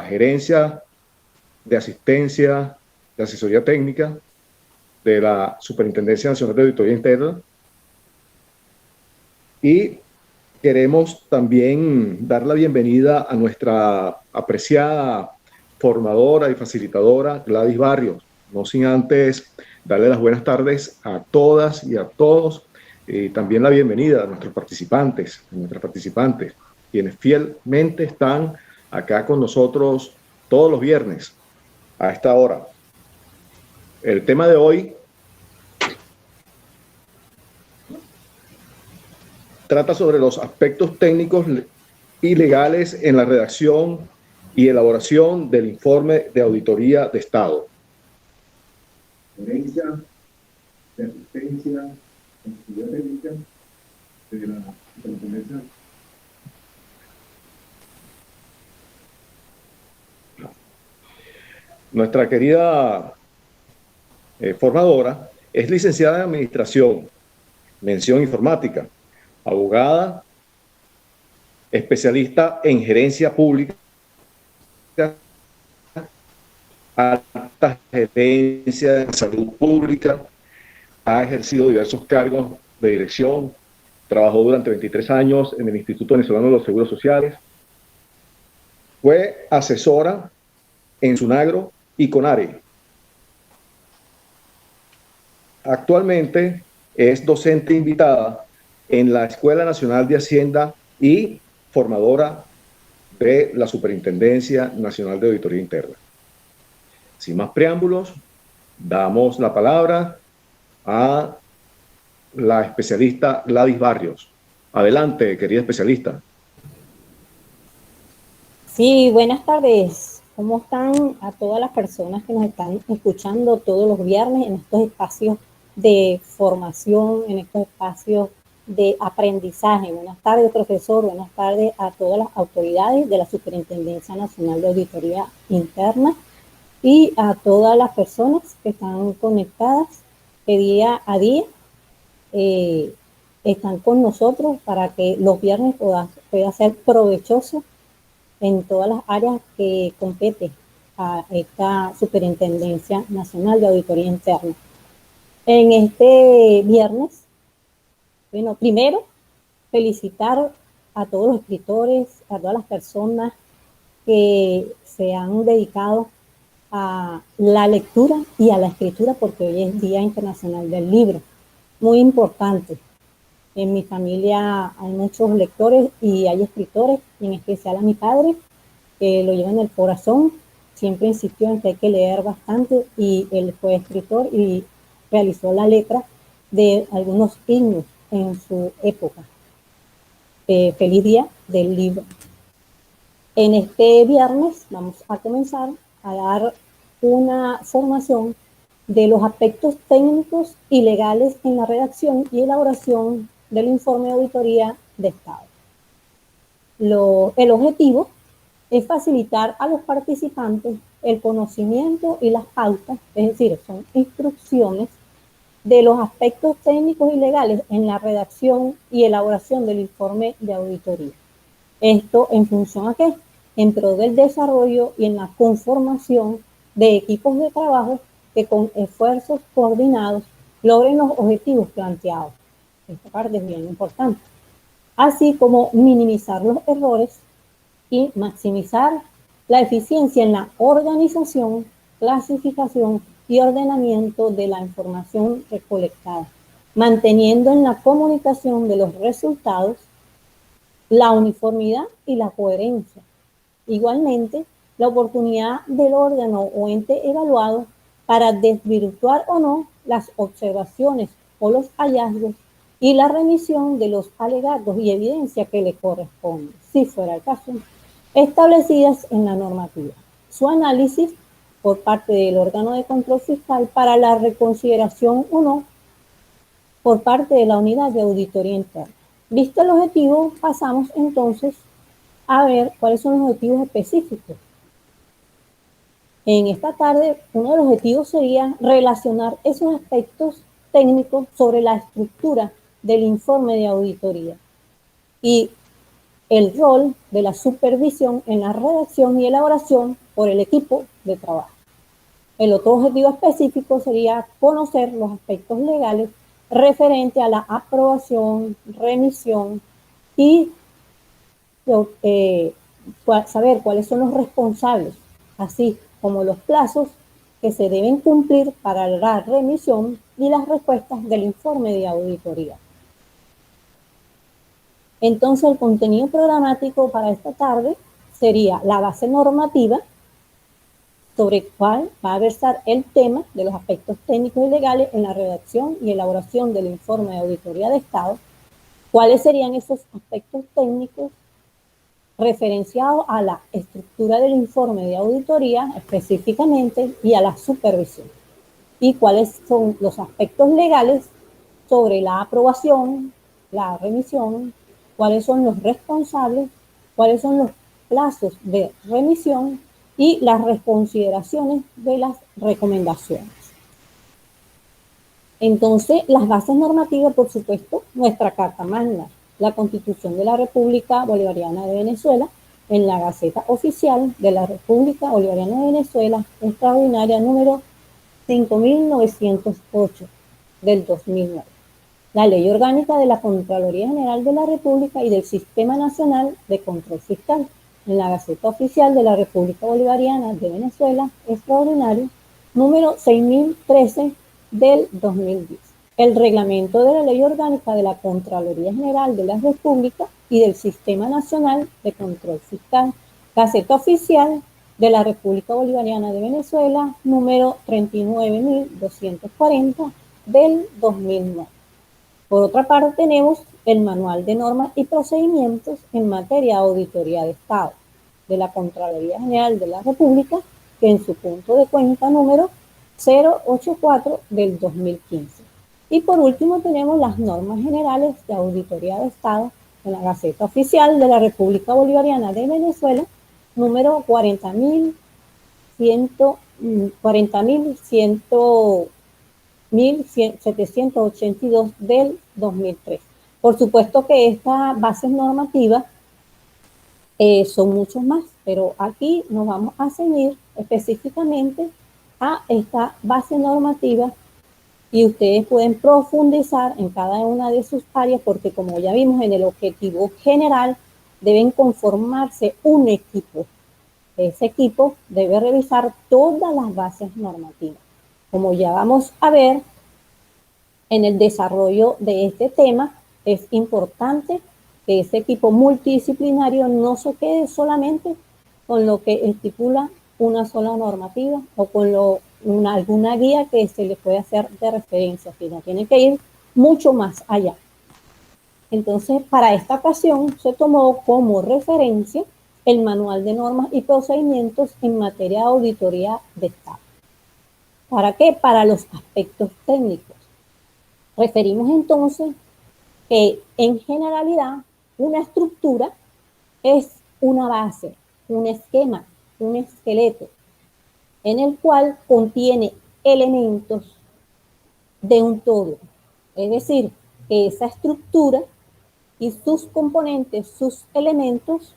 gerencia de asistencia, de asesoría técnica de la Superintendencia Nacional de Auditoría Interna. Y queremos también dar la bienvenida a nuestra apreciada formadora y facilitadora, Gladys Barrios, no sin antes darle las buenas tardes a todas y a todos, y también la bienvenida a nuestros participantes, quienes fielmente están acá con nosotros todos los viernes a esta hora. El tema de hoy trata sobre los aspectos técnicos y legales en la redacción y elaboración del informe de auditoría de Estado. Gerencia de asistencia, asesoría técnica de la Superintendencia. Nuestra querida formadora es licenciada en Administración, mención Informática, abogada, especialista en gerencia pública, alta gerencia en salud pública, ha ejercido diversos cargos de dirección, trabajó durante 23 años en el Instituto Venezolano de los Seguros Sociales, fue asesora en SUNAGRO y CONARE. Actualmente es docente invitada en la Escuela Nacional de Hacienda y formadora de la Superintendencia Nacional de Auditoría Interna. Sin más preámbulos, damos la palabra a la especialista Gladys Barrios. Adelante, querida especialista. Sí, buenas tardes. ¿Cómo están a todas las personas que nos están escuchando todos los viernes en estos espacios de formación, en estos espacios de aprendizaje? Buenas tardes, profesor. Buenas tardes a todas las autoridades de la Superintendencia Nacional de Auditoría Interna y a todas las personas que están conectadas, que día a día están con nosotros para que los viernes pueda ser provechoso en todas las áreas que compete a esta Superintendencia Nacional de Auditoría Interna. En este viernes, bueno, primero felicitar a todos los escritores, a todas las personas que se han dedicado a la lectura y a la escritura, porque hoy es Día Internacional del Libro. Muy importante. En mi familia hay muchos lectores y hay escritores, y en especial a mi padre, que lo lleva en el corazón. Siempre insistió en que hay que leer bastante, y él fue escritor y realizó la letra de algunos himnos en su época. Feliz Día del Libro. En este viernes vamos a comenzar a dar una formación de los aspectos técnicos y legales en la redacción y elaboración del informe de auditoría de Estado. El objetivo es facilitar a los participantes el conocimiento y las pautas, es decir, son instrucciones de los aspectos técnicos y legales en la redacción y elaboración del informe de auditoría. Esto en función a qué? En pro del desarrollo y en la conformación de equipos de trabajo que con esfuerzos coordinados logren los objetivos planteados. Esta parte es bien importante. Así como minimizar los errores y maximizar la eficiencia en la organización, clasificación y ordenamiento de la información recolectada, manteniendo en la comunicación de los resultados la uniformidad y la coherencia. Igualmente, la oportunidad del órgano o ente evaluado para desvirtuar o no las observaciones o los hallazgos y la remisión de los alegatos y evidencia que le corresponde, si fuera el caso, establecidas en la normativa. Su análisis por parte del órgano de control fiscal para la reconsideración o no por parte de la unidad de auditoría interna. Visto el objetivo, pasamos entonces a ver cuáles son los objetivos específicos. En esta tarde, uno de los objetivos sería relacionar esos aspectos técnicos sobre la estructura del informe de auditoría y el rol de la supervisión en la redacción y elaboración por el equipo de trabajo. El otro objetivo específico sería conocer los aspectos legales referente a la aprobación, remisión y saber cuáles son los responsables, así como los plazos que se deben cumplir para la remisión y las respuestas del informe de auditoría. Entonces, el contenido programático para esta tarde sería la base normativa, sobre el cual va a versar el tema de los aspectos técnicos y legales en la redacción y elaboración del informe de auditoría de Estado. ¿Cuáles serían esos aspectos técnicos referenciados a la estructura del informe de auditoría específicamente y a la supervisión? ¿Y cuáles son los aspectos legales sobre la aprobación, la remisión? ¿Cuáles son los responsables? ¿Cuáles son los plazos de remisión y las reconsideraciones de las recomendaciones? Entonces, las bases normativas, por supuesto, nuestra Carta Magna, la Constitución de la República Bolivariana de Venezuela, en la Gaceta Oficial de la República Bolivariana de Venezuela, extraordinaria número 5.908 del 2009. La Ley Orgánica de la Contraloría General de la República y del Sistema Nacional de Control Fiscal, en la Gaceta Oficial de la República Bolivariana de Venezuela, extraordinario, número 6013 del 2010. El reglamento de la Ley Orgánica de la Contraloría General de la República y del Sistema Nacional de Control Fiscal, Gaceta Oficial de la República Bolivariana de Venezuela, número 39.240 del 2009. Por otra parte, tenemos el Manual de Normas y Procedimientos en materia de auditoría de Estado de la Contraloría General de la República, que en su punto de cuenta número 084 del 2015. Y por último tenemos las normas generales de auditoría de Estado en la Gaceta Oficial de la República Bolivariana de Venezuela, número 40.782 del 2003. Por supuesto que estas bases normativas son muchos más, pero aquí nos vamos a ceñir específicamente a esta base normativa y ustedes pueden profundizar en cada una de sus áreas porque, como ya vimos en el objetivo general, deben conformarse un equipo. Ese equipo debe revisar todas las bases normativas. Como ya vamos a ver en el desarrollo de este tema, es importante que ese equipo multidisciplinario no se quede solamente con lo que estipula una sola normativa o con alguna guía que se le puede hacer de referencia, sino tiene que ir mucho más allá. Entonces, para esta ocasión se tomó como referencia el Manual de Normas y Procedimientos en materia de auditoría de Estado. ¿Para qué? Para los aspectos técnicos. Referimos entonces que en generalidad una estructura es una base, un esquema, un esqueleto, en el cual contiene elementos de un todo. Es decir, que esa estructura y sus componentes, sus elementos,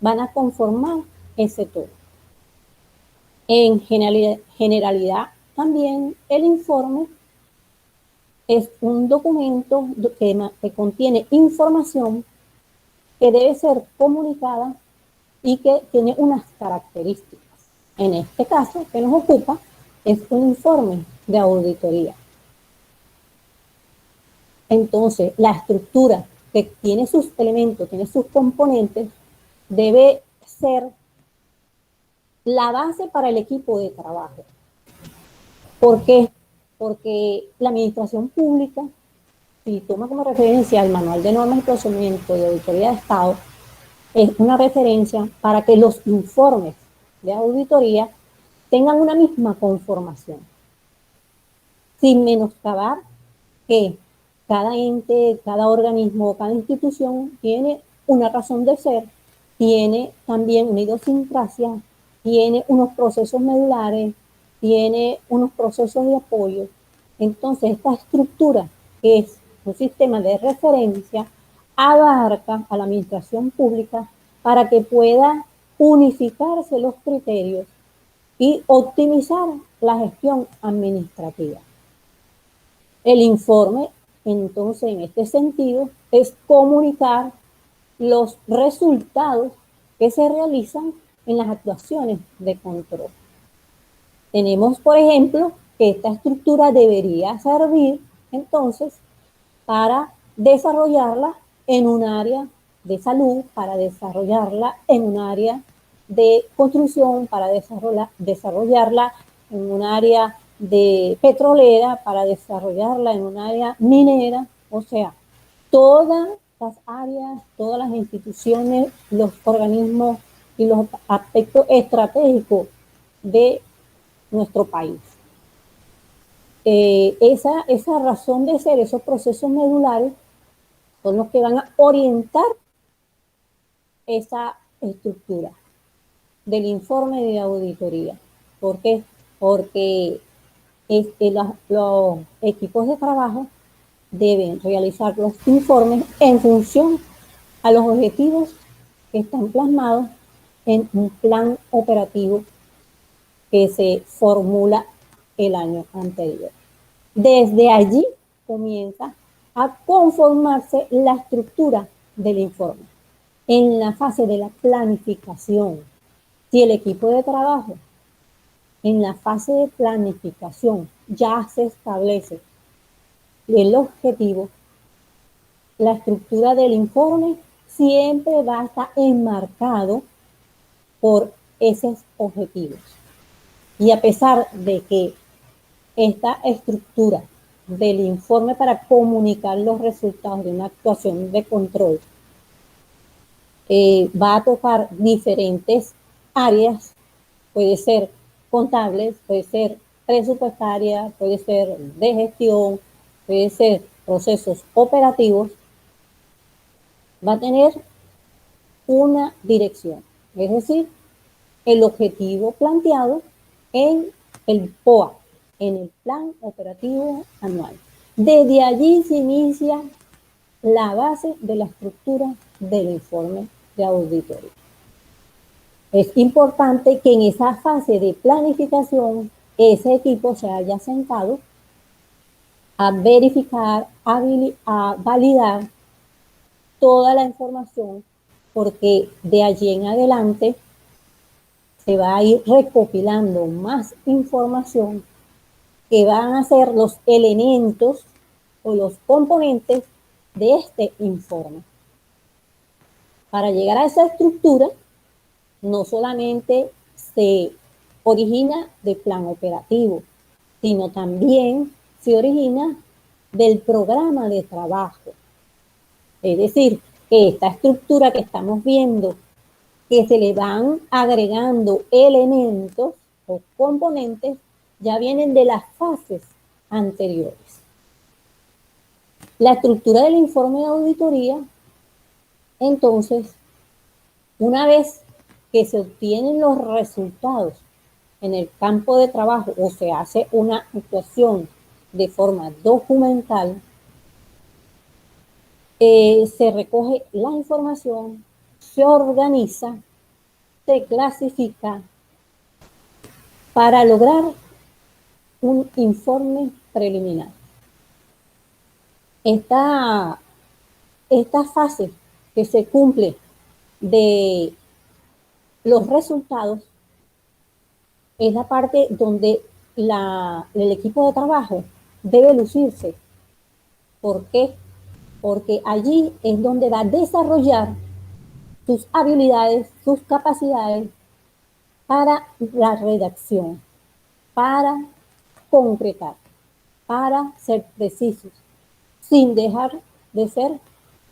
van a conformar ese todo. En generalidad también el informe es un documento que contiene información que debe ser comunicada y que tiene unas características. En este caso, que nos ocupa, es un informe de auditoría. Entonces, la estructura que tiene sus elementos, tiene sus componentes, debe ser la base para el equipo de trabajo. ¿Por qué? Porque la administración pública, si toma como referencia el Manual de Normas y Procedimientos de Auditoría de Estado, es una referencia para que los informes de auditoría tengan una misma conformación, sin menoscabar que cada ente, cada organismo, cada institución tiene una razón de ser, tiene también una idiosincrasia, tiene unos procesos medulares, tiene unos procesos de apoyo. Entonces, esta estructura, que es un sistema de referencia, abarca a la administración pública para que pueda unificarse los criterios y optimizar la gestión administrativa. El informe, entonces, en este sentido, es comunicar los resultados que se realizan en las actuaciones de control. Tenemos, por ejemplo, que esta estructura debería servir, entonces, para desarrollarla en un área de salud, para desarrollarla en un área de construcción, para desarrollarla en un área de petrolera, para desarrollarla en un área minera, o sea, todas las áreas, todas las instituciones, los organismos y los aspectos estratégicos de nuestro país. Esa razón de ser, esos procesos medulares, son los que van a orientar esa estructura del informe de auditoría. ¿Por qué? Porque los equipos de trabajo deben realizar los informes en función a los objetivos que están plasmados en un plan operativo que se formula el año anterior. Desde allí comienza a conformarse la estructura del informe. En la fase de la planificación, si el equipo de trabajo en la fase de planificación ya se establece el objetivo, la estructura del informe siempre va a estar enmarcado por esos objetivos. Y a pesar de que esta estructura del informe para comunicar los resultados de una actuación de control va a tocar diferentes áreas, puede ser contables, puede ser presupuestaria, puede ser de gestión, puede ser procesos operativos, va a tener una dirección, es decir, el objetivo planteado en el POA, en el Plan Operativo Anual. Desde allí se inicia la base de la estructura del informe de auditoría. Es importante que en esa fase de planificación ese equipo se haya sentado a verificar, a validar toda la información, porque de allí en adelante se va a ir recopilando más información que van a ser los elementos o los componentes de este informe. Para llegar a esa estructura, no solamente se origina del plan operativo, sino también se origina del programa de trabajo. Es decir, que esta estructura que estamos viendo, que se le van agregando elementos o componentes, ya vienen de las fases anteriores. La estructura del informe de auditoría, entonces, una vez que se obtienen los resultados en el campo de trabajo o se hace una actuación de forma documental, se recoge la información, se organiza, se clasifica para lograr un informe preliminar. Esta fase que se cumple de los resultados es la parte donde el equipo de trabajo debe lucirse. ¿Por qué? Porque allí es donde va a desarrollar sus habilidades, sus capacidades para la redacción, para concretar, para ser precisos, sin dejar de ser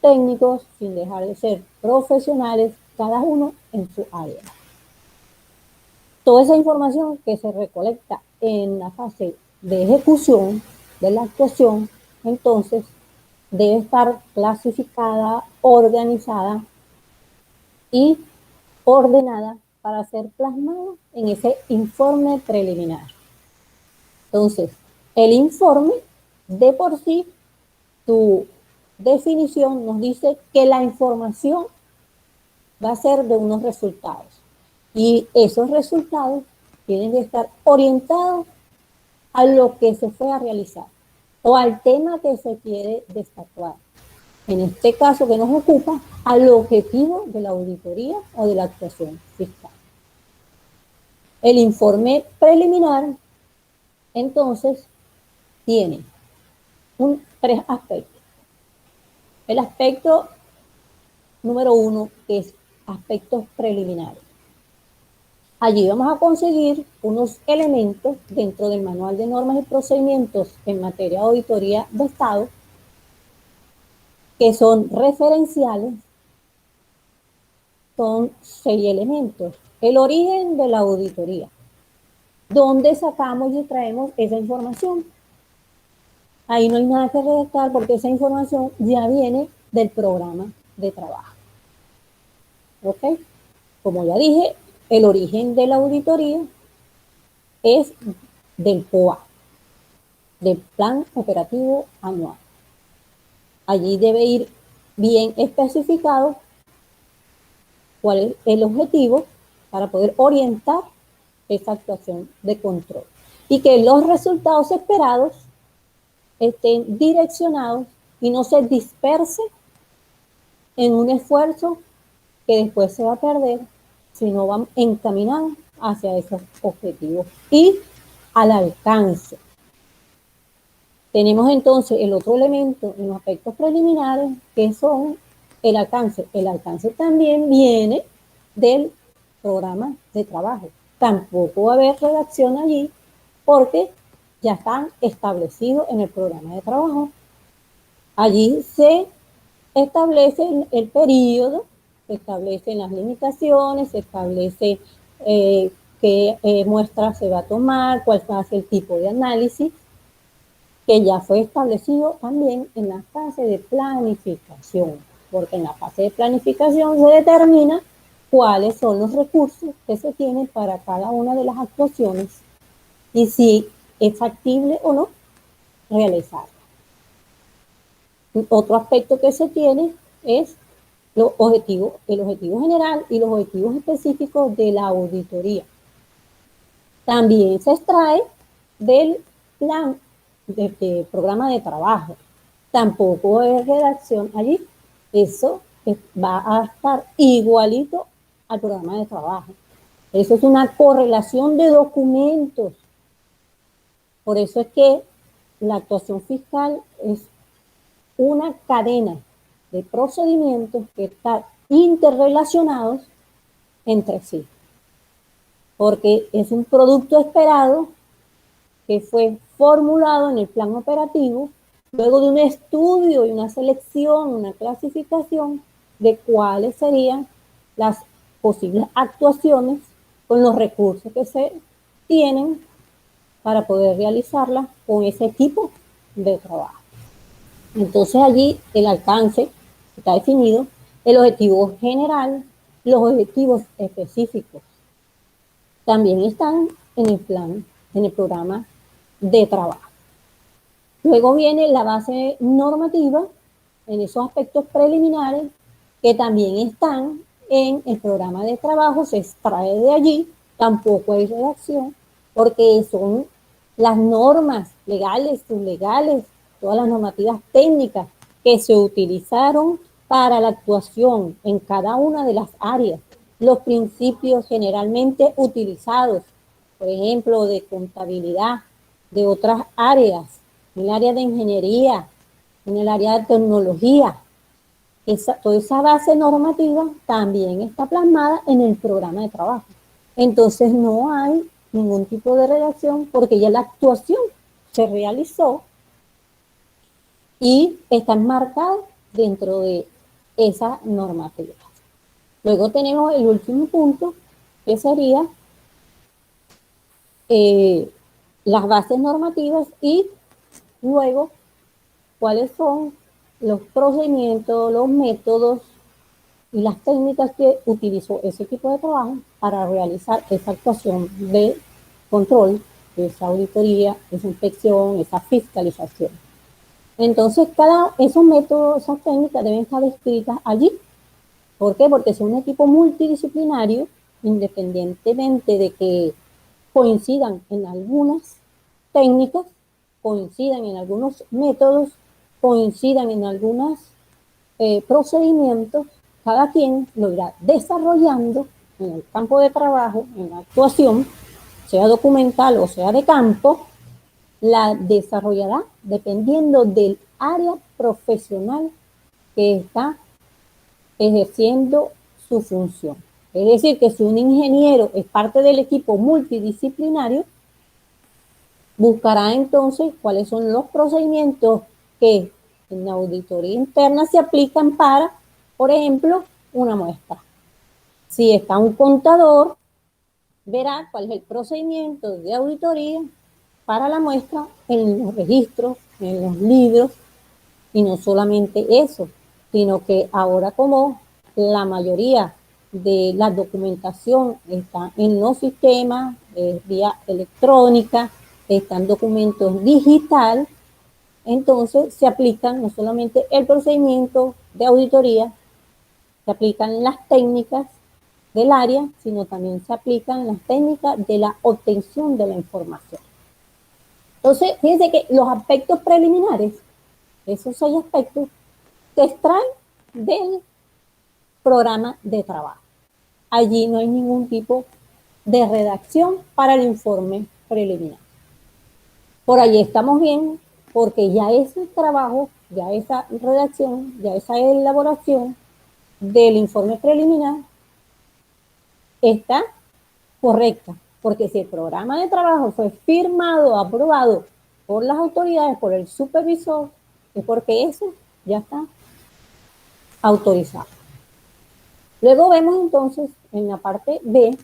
técnicos, sin dejar de ser profesionales, cada uno en su área. Toda esa información que se recolecta en la fase de ejecución de la actuación, entonces debe estar clasificada, organizada y ordenada para ser plasmada en ese informe preliminar. Entonces, el informe de por sí, tú definición nos dice que la información va a ser de unos resultados. Y esos resultados tienen que estar orientados a lo que se fue a realizar o al tema que se quiere destatuar. En este caso que nos ocupa, al objetivo de la auditoría o de la actuación fiscal. El informe preliminar, entonces, tiene tres aspectos. El aspecto número 1, que es aspectos preliminares. Allí vamos a conseguir unos elementos dentro del Manual de Normas y Procedimientos en materia de auditoría de Estado que son referenciales. Son 6 elementos. El origen de la auditoría. ¿Dónde sacamos y traemos esa información? Ahí no hay nada que redactar porque esa información ya viene del programa de trabajo. ¿Ok? Como ya dije, el origen de la auditoría es del POA, del Plan Operativo Anual. Allí debe ir bien especificado cuál es el objetivo para poder orientar esa actuación de control y que los resultados esperados estén direccionados y no se disperse en un esfuerzo que después se va a perder si no van encaminados hacia esos objetivos y al alcance. Tenemos entonces el otro elemento en los aspectos preliminares que son el alcance. El alcance también viene del programa de trabajo. Tampoco va a haber redacción allí porque ya están establecidos en el programa de trabajo. Allí se establece el periodo, se establecen las limitaciones, se establece qué muestra se va a tomar, cuál va a ser el tipo de análisis, que ya fue establecido también en la fase de planificación, porque en la fase de planificación se determina cuáles son los recursos que se tienen para cada una de las actuaciones y si es factible o no realizarla. Otro aspecto que se tiene es los objetivos, el objetivo general y los objetivos específicos de la auditoría. También se extrae del plan de programa de trabajo. Tampoco hay redacción allí. Eso va a estar igualito al programa de trabajo. Eso es una correlación de documentos. Por eso es que la actuación fiscal es una cadena de procedimientos que están interrelacionados entre sí. Porque es un producto esperado que fue formulado en el plan operativo luego de un estudio y una selección, una clasificación de cuáles serían las posibles actuaciones con los recursos que se tienen para poder realizarlas con ese equipo de trabajo. Entonces allí el alcance está definido, el objetivo general, los objetivos específicos. También están en el plan, en el programa de trabajo. Luego viene la base normativa en esos aspectos preliminares que también están en el programa de trabajo, se extrae de allí, tampoco hay redacción, porque son las normas legales, sublegales, todas las normativas técnicas que se utilizaron para la actuación en cada una de las áreas, los principios generalmente utilizados, por ejemplo, de contabilidad, de otras áreas, en el área de ingeniería, en el área de tecnología. Toda esa base normativa también está plasmada en el programa de trabajo. Entonces no hay ningún tipo de redacción porque ya la actuación se realizó y está enmarcada dentro de esa normativa. Luego tenemos el último punto, que sería las bases normativas y luego cuáles son los procedimientos, los métodos y las técnicas que utilizó ese equipo de trabajo para realizar esa actuación de control, esa auditoría, esa inspección, esa fiscalización. Entonces, esos métodos, esas técnicas deben estar descritas allí. ¿Por qué? Porque es un equipo multidisciplinario, independientemente de que coincidan en algunas técnicas, coincidan en algunos métodos, coincidan en algunos procedimientos, cada quien lo irá desarrollando en el campo de trabajo, en la actuación, sea documental o sea de campo, la desarrollará dependiendo del área profesional que está ejerciendo su función. Es decir, que si un ingeniero es parte del equipo multidisciplinario, buscará entonces cuáles son los procedimientos que en la auditoría interna se aplican para, por ejemplo, una muestra. Si está un contador, verá cuál es el procedimiento de auditoría para la muestra en los registros, en los libros, y no solamente eso, sino que ahora como la mayoría de la documentación está en los sistemas, vía electrónica, están documentos digital, entonces se aplican no solamente el procedimiento de auditoría, se aplican las técnicas del área, sino también se aplican las técnicas de la obtención de la información. Entonces, fíjense que los aspectos preliminares, esos 6 aspectos, se extraen del programa de trabajo. Allí no hay ningún tipo de redacción para el informe preliminar. Por allí estamos bien, porque ya ese trabajo, ya esa redacción, ya esa elaboración del informe preliminar está correcta, porque si el programa de trabajo fue firmado, aprobado por las autoridades, por el supervisor, es porque eso ya está autorizado. Luego vemos entonces en la parte B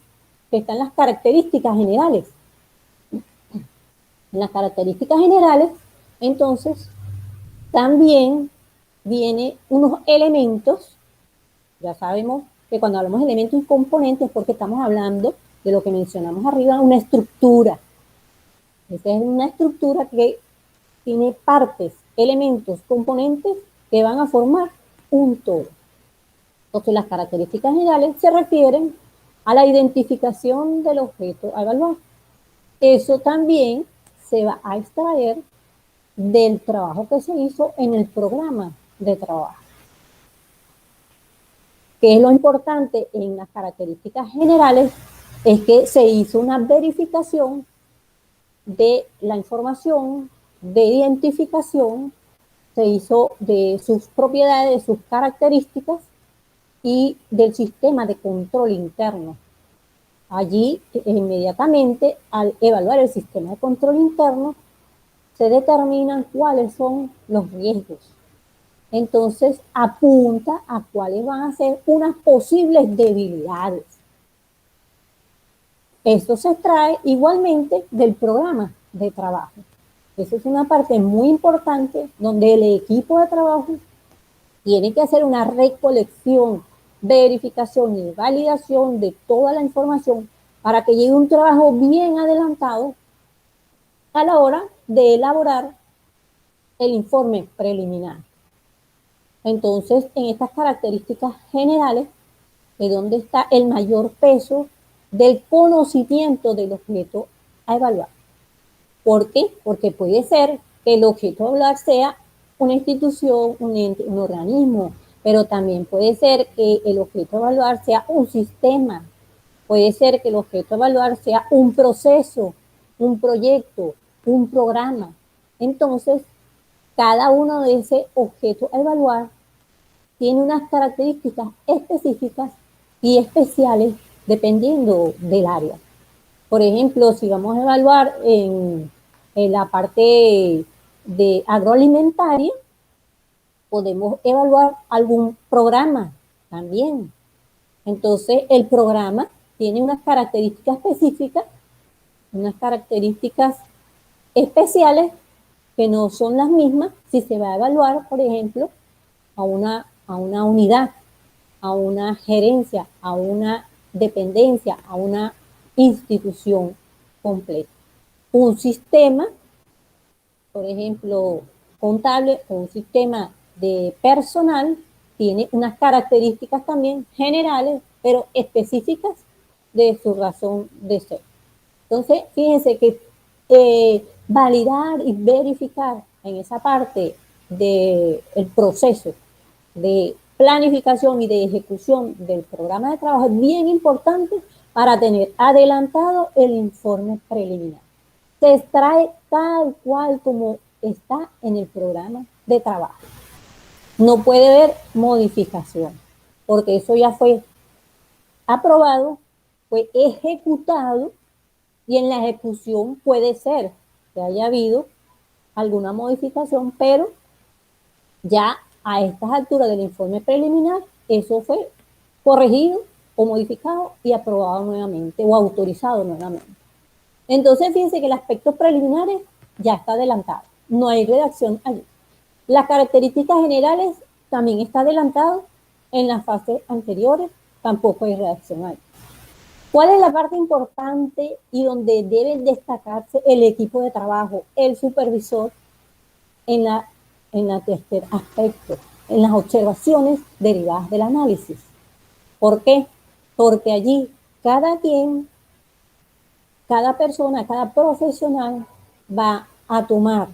que están las características generales. En las características generales, entonces, también vienen unos elementos. Ya sabemos que cuando hablamos de elementos y componentes es porque estamos hablando de lo que mencionamos arriba, una estructura. Esta es una estructura que tiene partes, elementos, componentes que van a formar un todo. Entonces, las características generales se refieren a la identificación del objeto a evaluar. Eso también se va a extraer del trabajo que se hizo en el programa de trabajo. ¿Qué es lo importante en las características generales? Es que se hizo una verificación de la información, de identificación, se hizo de sus propiedades, de sus características y del sistema de control interno. Allí, inmediatamente, al evaluar el sistema de control interno, se determinan cuáles son los riesgos. Entonces, apunta a cuáles van a ser unas posibles debilidades. Esto se extrae igualmente del programa de trabajo. Eso es una parte muy importante donde el equipo de trabajo tiene que hacer una recolección, verificación y validación de toda la información para que llegue un trabajo bien adelantado a la hora de elaborar el informe preliminar. Entonces, en estas características generales es donde está el mayor peso del conocimiento del objeto a evaluar. ¿Por qué? Porque puede ser que el objeto a evaluar sea una institución, un ente, un organismo, pero también puede ser que el objeto a evaluar sea un sistema, puede ser que el objeto a evaluar sea un proceso, un proyecto, un programa. Entonces, cada uno de ese objeto a evaluar tiene unas características específicas y especiales dependiendo del área. Por ejemplo, si vamos a evaluar en la parte de agroalimentaria, podemos evaluar algún programa también. Entonces, el programa tiene unas características específicas, unas características especiales que no son las mismas si se va a evaluar, por ejemplo, a una unidad, a una gerencia, a una dependencia, a una institución completa. Un sistema, por ejemplo, contable o un sistema de personal tiene unas características también generales, pero específicas de su razón de ser. Entonces, fíjense que validar y verificar en esa parte del proceso de planificación y de ejecución del programa de trabajo es bien importante para tener adelantado el informe preliminar. Se extrae tal cual como está en el programa de trabajo. No puede haber modificación, porque eso ya fue aprobado, fue ejecutado, y en la ejecución puede ser que haya habido alguna modificación, pero ya a estas alturas del informe preliminar, eso fue corregido o modificado y aprobado nuevamente o autorizado nuevamente. Entonces, fíjense que el aspecto preliminares ya está adelantado, no hay redacción allí. Las características generales también está adelantado, en las fases anteriores tampoco hay redacción allí. ¿Cuál es la parte importante y donde debe destacarse el equipo de trabajo, el supervisor, en la tercer aspecto, en las observaciones derivadas del análisis? ¿Por qué? Porque allí cada quien, cada persona, cada profesional va a tomar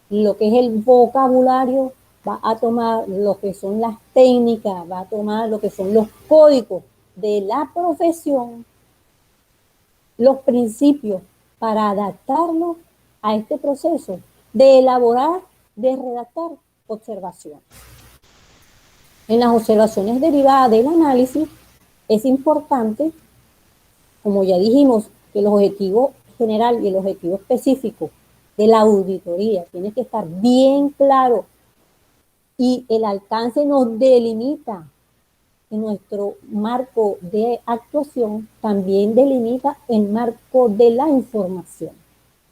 lo que es el vocabulario, va a tomar lo que son las técnicas, va a tomar lo que son los códigos de la profesión, los principios para adaptarlo a este proceso de elaborar, de redactar observaciones. En las observaciones derivadas del análisis es importante, como ya dijimos, que los objetivos general y el objetivo específico de la auditoría tiene que estar bien claro y el alcance nos delimita en nuestro marco de actuación, también delimita el marco de la información.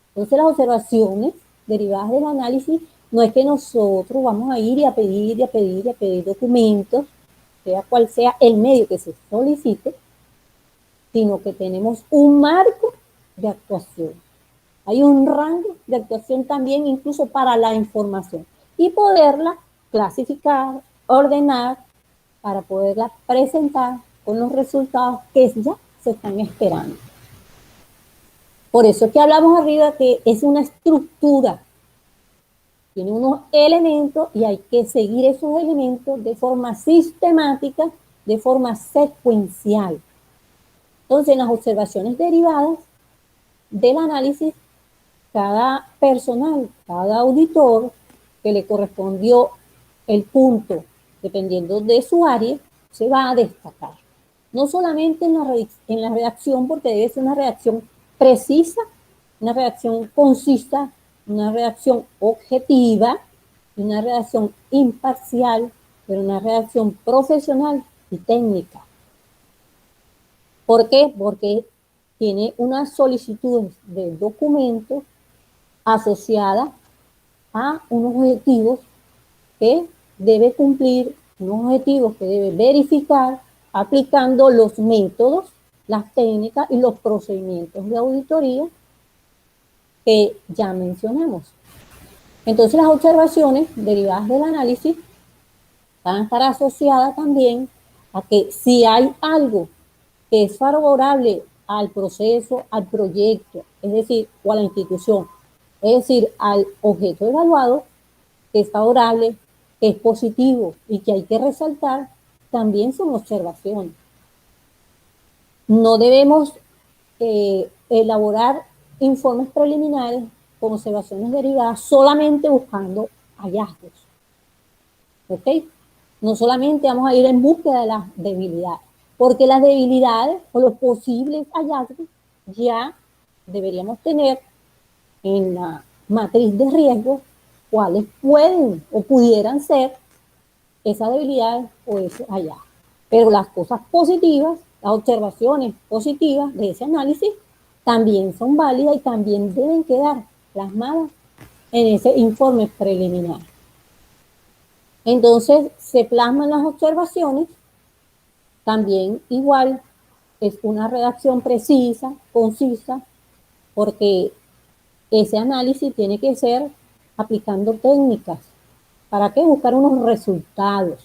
Entonces, las observaciones derivadas del análisis no es que nosotros vamos a ir y a pedir y a pedir y a pedir documentos, sea cual sea el medio que se solicite, sino que tenemos un marco de actuación. Hay un rango de actuación también incluso para la información y poderla clasificar, ordenar, para poderla presentar con los resultados que ya se están esperando. Por eso es que hablamos arriba que es una estructura, tiene unos elementos y hay que seguir esos elementos de forma sistemática, de forma secuencial. Entonces, en las observaciones derivadas del análisis, cada personal, cada auditor que le correspondió el punto, dependiendo de su área, se va a destacar. No solamente en la redacción, porque debe ser una redacción precisa, una redacción concisa, una redacción objetiva, una redacción imparcial, pero una redacción profesional y técnica. ¿Por qué? Porque tiene unas solicitudes de documentos asociadas a unos objetivos que debe cumplir, unos objetivos que debe verificar aplicando los métodos, las técnicas y los procedimientos de auditoría que ya mencionamos. Entonces, las observaciones derivadas del análisis van a estar asociadas también a que si hay algo que es favorable al proceso, al proyecto, es decir, o a la institución, es decir, al objeto evaluado, que es favorable, que es positivo y que hay que resaltar, también son observaciones. No debemos elaborar informes preliminares con observaciones derivadas solamente buscando hallazgos. ¿Ok? No solamente vamos a ir en búsqueda de las debilidades, porque las debilidades o los posibles hallazgos ya deberíamos tener en la matriz de riesgo cuáles pueden o pudieran ser esas debilidades o esos hallazgos. Pero las cosas positivas, las observaciones positivas de ese análisis también son válidas y también deben quedar plasmadas en ese informe preliminar. Entonces, se plasman las observaciones, también igual es una redacción precisa, concisa, porque ese análisis tiene que ser aplicando técnicas. ¿Para qué? Buscar unos resultados.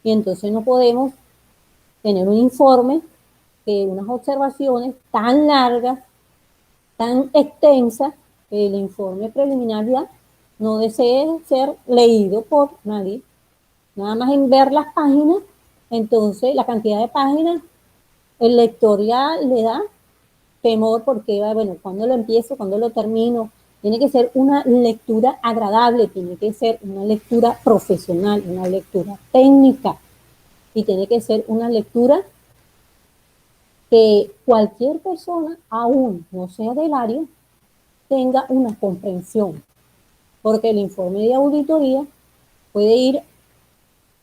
Y entonces no podemos tener un informe, unas observaciones tan largas, tan extensas, que el informe preliminar ya no desee ser leído por nadie. Nada más en ver las páginas, entonces la cantidad de páginas, el lector ya le da temor porque, bueno, cuando lo empiezo, cuando lo termino, tiene que ser una lectura agradable, tiene que ser una lectura profesional, una lectura técnica y tiene que ser una lectura que cualquier persona, aún no sea del área, tenga una comprensión, porque el informe de auditoría puede ir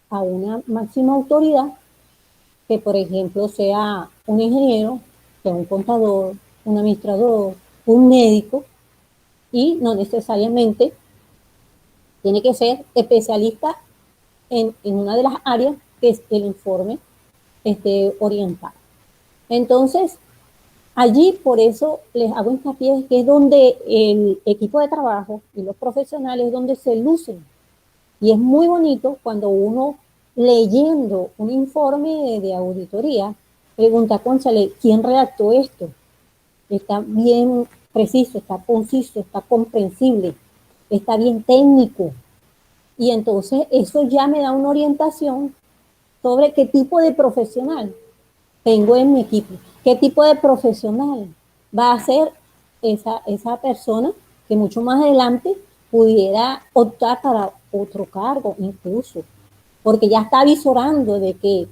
a una máxima autoridad que, por ejemplo, sea un ingeniero, sea un contador, un administrador, un médico, y no necesariamente tiene que ser especialista en una de las áreas que es el informe orientado. Entonces, allí por eso les hago hincapié que es donde el equipo de trabajo y los profesionales donde se lucen. Y es muy bonito cuando uno leyendo un informe de auditoría pregunta, cónchale, ¿quién redactó esto? Está bien preciso, está conciso, está comprensible, está bien técnico. Y entonces eso ya me da una orientación sobre qué tipo de profesional tengo en mi equipo, qué tipo de profesional va a ser esa persona que mucho más adelante pudiera optar para otro cargo incluso, porque ya está visorando de que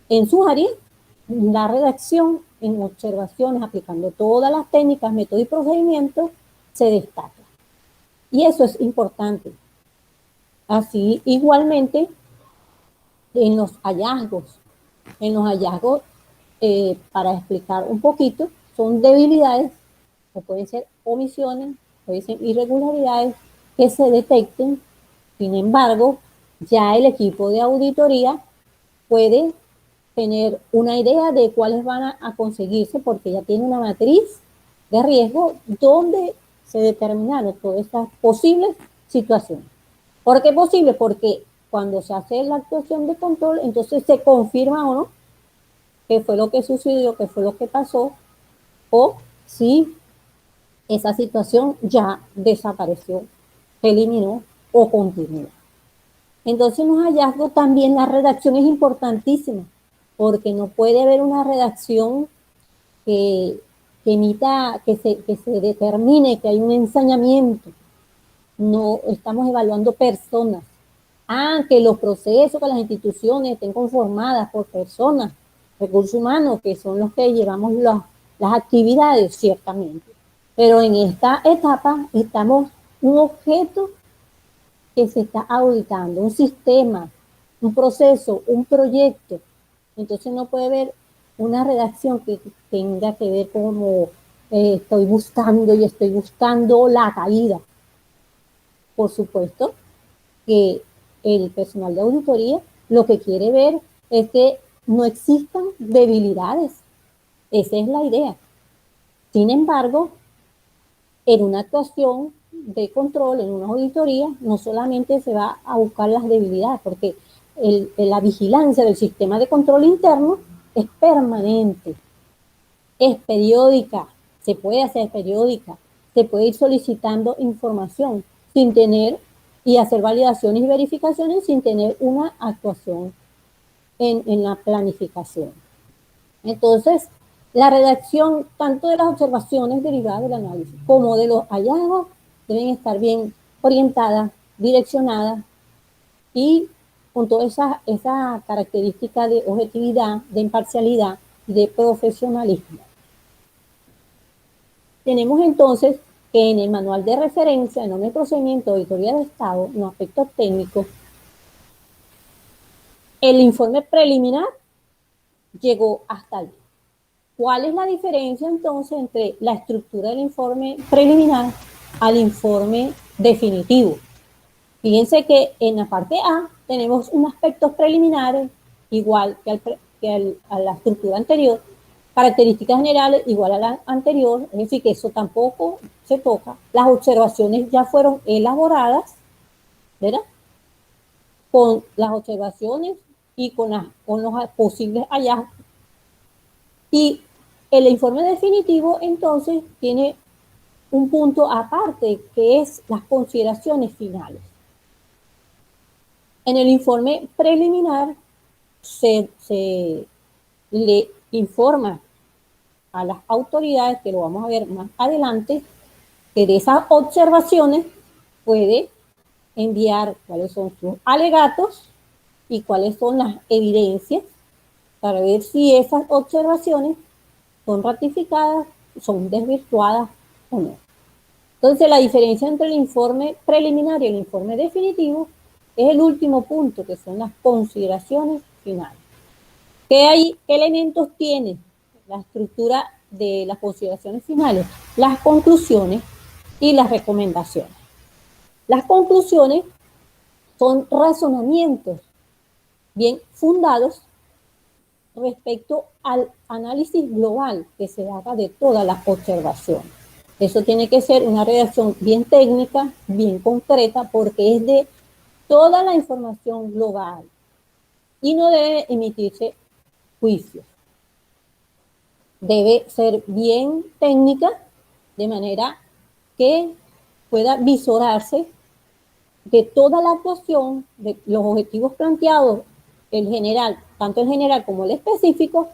en su área la redacción en observaciones, aplicando todas las técnicas, métodos y procedimientos, se destaca. Y eso es importante. Así, igualmente, en los hallazgos. En los hallazgos, para explicar un poquito, son debilidades, o pueden ser omisiones, pueden ser irregularidades que se detecten. Sin embargo, ya el equipo de auditoría puede tener una idea de cuáles van a conseguirse porque ya tiene una matriz de riesgo donde se determinaron todas estas posibles situaciones. ¿Por qué posible? Porque cuando se hace la actuación de control, entonces se confirma o no qué fue lo que sucedió, qué fue lo que pasó, o si esa situación ya desapareció, se eliminó o continuó. Entonces, en los hallazgos también la redacción es importantísima, porque no puede haber una redacción que emita, que se determine que hay un ensañamiento. No estamos evaluando personas. Que los procesos, que las instituciones estén conformadas por personas, recursos humanos, que son los que llevamos las actividades, ciertamente. Pero en esta etapa estamos un objeto que se está auditando, un sistema, un proceso, un proyecto. Entonces no puede haber una redacción que tenga que ver como estoy buscando la caída. Por supuesto que el personal de auditoría lo que quiere ver es que no existan debilidades. Esa es la idea. Sin embargo, en una actuación de control, en una auditoría, no solamente se va a buscar las debilidades, porque la vigilancia del sistema de control interno es permanente, es periódica, se puede hacer periódica, se puede ir solicitando información sin tener y hacer validaciones y verificaciones sin tener una actuación en la planificación. Entonces, la redacción tanto de las observaciones derivadas del análisis como de los hallazgos deben estar bien orientadas, direccionadas y con toda esa característica de objetividad, de imparcialidad y de profesionalismo. Tenemos entonces que en el manual de referencia, en el procedimiento de auditoría de Estado, en los aspectos técnicos, el informe preliminar llegó hasta allí. ¿Cuál es la diferencia entonces entre la estructura del informe preliminar al informe definitivo? Fíjense que en la parte A tenemos unos aspectos preliminares igual que a la estructura anterior, Características generales igual a la anterior, es decir, que eso tampoco se toca. Las observaciones ya fueron elaboradas, ¿verdad? Con las observaciones y con los posibles hallazgos. Y el informe definitivo, entonces, tiene un punto aparte, que es las consideraciones finales. En el informe preliminar se le informa a las autoridades, que lo vamos a ver más adelante, que de esas observaciones puede enviar cuáles son sus alegatos y cuáles son las evidencias para ver si esas observaciones son ratificadas, son desvirtuadas o no. Entonces, la diferencia entre el informe preliminar y el informe definitivo es el último punto, que son las consideraciones finales. ¿Qué elementos tiene la estructura de las consideraciones finales? Las conclusiones y las recomendaciones. Las conclusiones son razonamientos bien fundados respecto al análisis global que se haga de todas las observaciones. Eso tiene que ser una redacción bien técnica, bien concreta, porque es de toda la información global y no debe emitirse juicios. Debe ser bien técnica, de manera que pueda visorarse de toda la actuación, de los objetivos planteados, el general, tanto el general como el específico,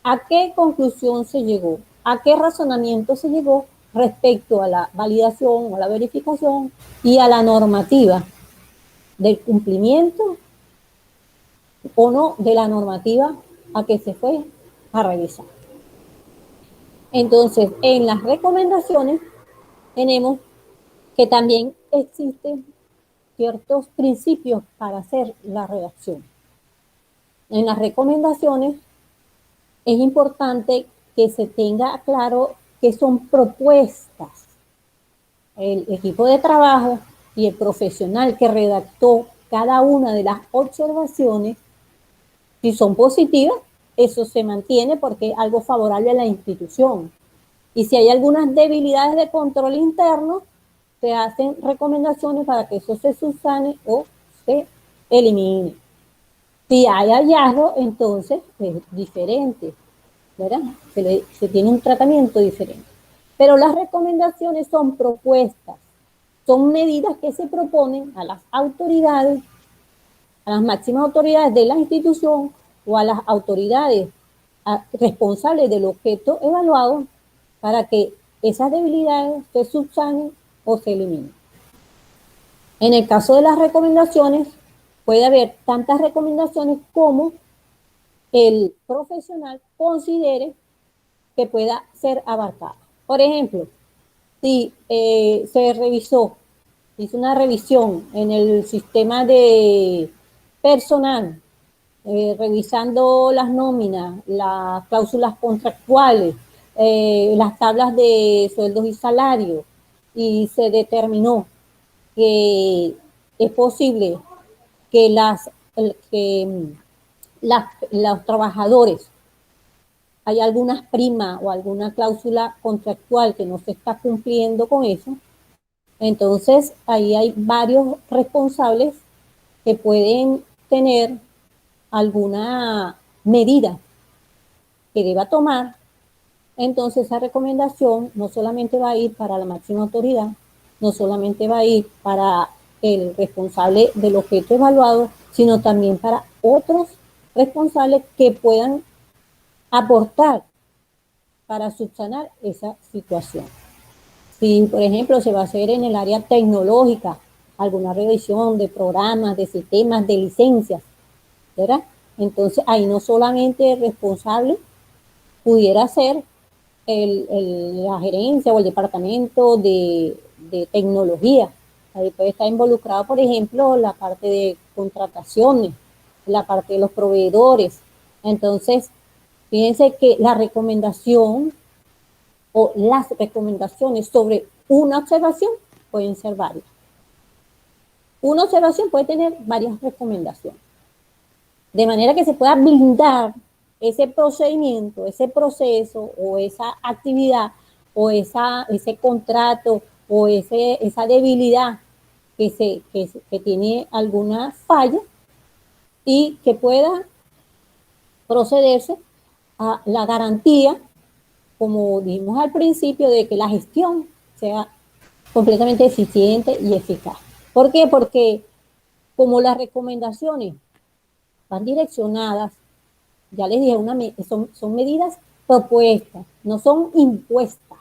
a qué conclusión se llegó, a qué razonamiento se llegó respecto a la validación o la verificación y a la normativa del cumplimiento o no de la normativa a que se fue a revisar. Entonces, en las recomendaciones tenemos que también existen ciertos principios para hacer la redacción. En las recomendaciones es importante que se tenga claro que son propuestas. El equipo de trabajo y el profesional que redactó cada una de las observaciones, si son positivas, eso se mantiene porque es algo favorable a la institución. Y si hay algunas debilidades de control interno, se hacen recomendaciones para que eso se subsane o se elimine. Si hay hallazgo, entonces es diferente, ¿verdad? Se tiene un tratamiento diferente. Pero las recomendaciones son propuestas, son medidas que se proponen a las autoridades, a las máximas autoridades de la institución o a las autoridades responsables del objeto evaluado para que esas debilidades se subsanen o se eliminen. En el caso de las recomendaciones, puede haber tantas recomendaciones como el profesional considere que pueda ser abarcada. Por ejemplo, si se hizo una revisión en el sistema de personal, revisando las nóminas, las cláusulas contractuales, las tablas de sueldos y salarios, y se determinó que es posible que los trabajadores, hay algunas primas o alguna cláusula contractual que no se está cumpliendo con eso, entonces ahí hay varios responsables que pueden tener alguna medida que deba tomar. Entonces esa recomendación no solamente va a ir para la máxima autoridad, no solamente va a ir para el responsable del objeto evaluado, sino también para otros responsables que puedan aportar para subsanar esa situación. Si, por ejemplo, se va a hacer en el área tecnológica alguna revisión de programas, de sistemas, de licencias, ¿verdad? Entonces, ahí no solamente el responsable pudiera ser la gerencia o el departamento de tecnología. Ahí puede estar involucrado, por ejemplo, la parte de contrataciones, la parte de los proveedores. Entonces, fíjense que la recomendación o las recomendaciones sobre una observación pueden ser varias. Una observación puede tener varias recomendaciones. De manera que se pueda blindar ese procedimiento, ese proceso o esa actividad o ese contrato o esa debilidad que tiene alguna falla y que pueda procederse a la garantía, como dijimos al principio, de que la gestión sea completamente eficiente y eficaz. ¿Por qué? Porque como las recomendaciones van direccionadas, ya les dije, son medidas propuestas, no son impuestas,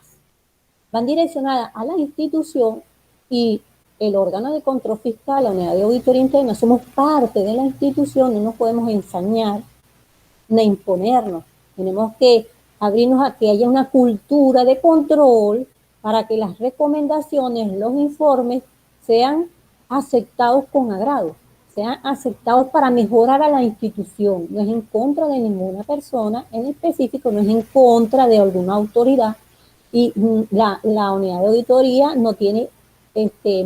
van direccionadas a la institución y el órgano de control fiscal, la unidad de auditoría interna, somos parte de la institución, no nos podemos ensañar ni imponernos. Tenemos que abrirnos a que haya una cultura de control para que las recomendaciones, los informes sean aceptados con agrado, sean aceptados para mejorar a la institución. No es en contra de ninguna persona en específico, no es en contra de alguna autoridad, y la unidad de auditoría no tiene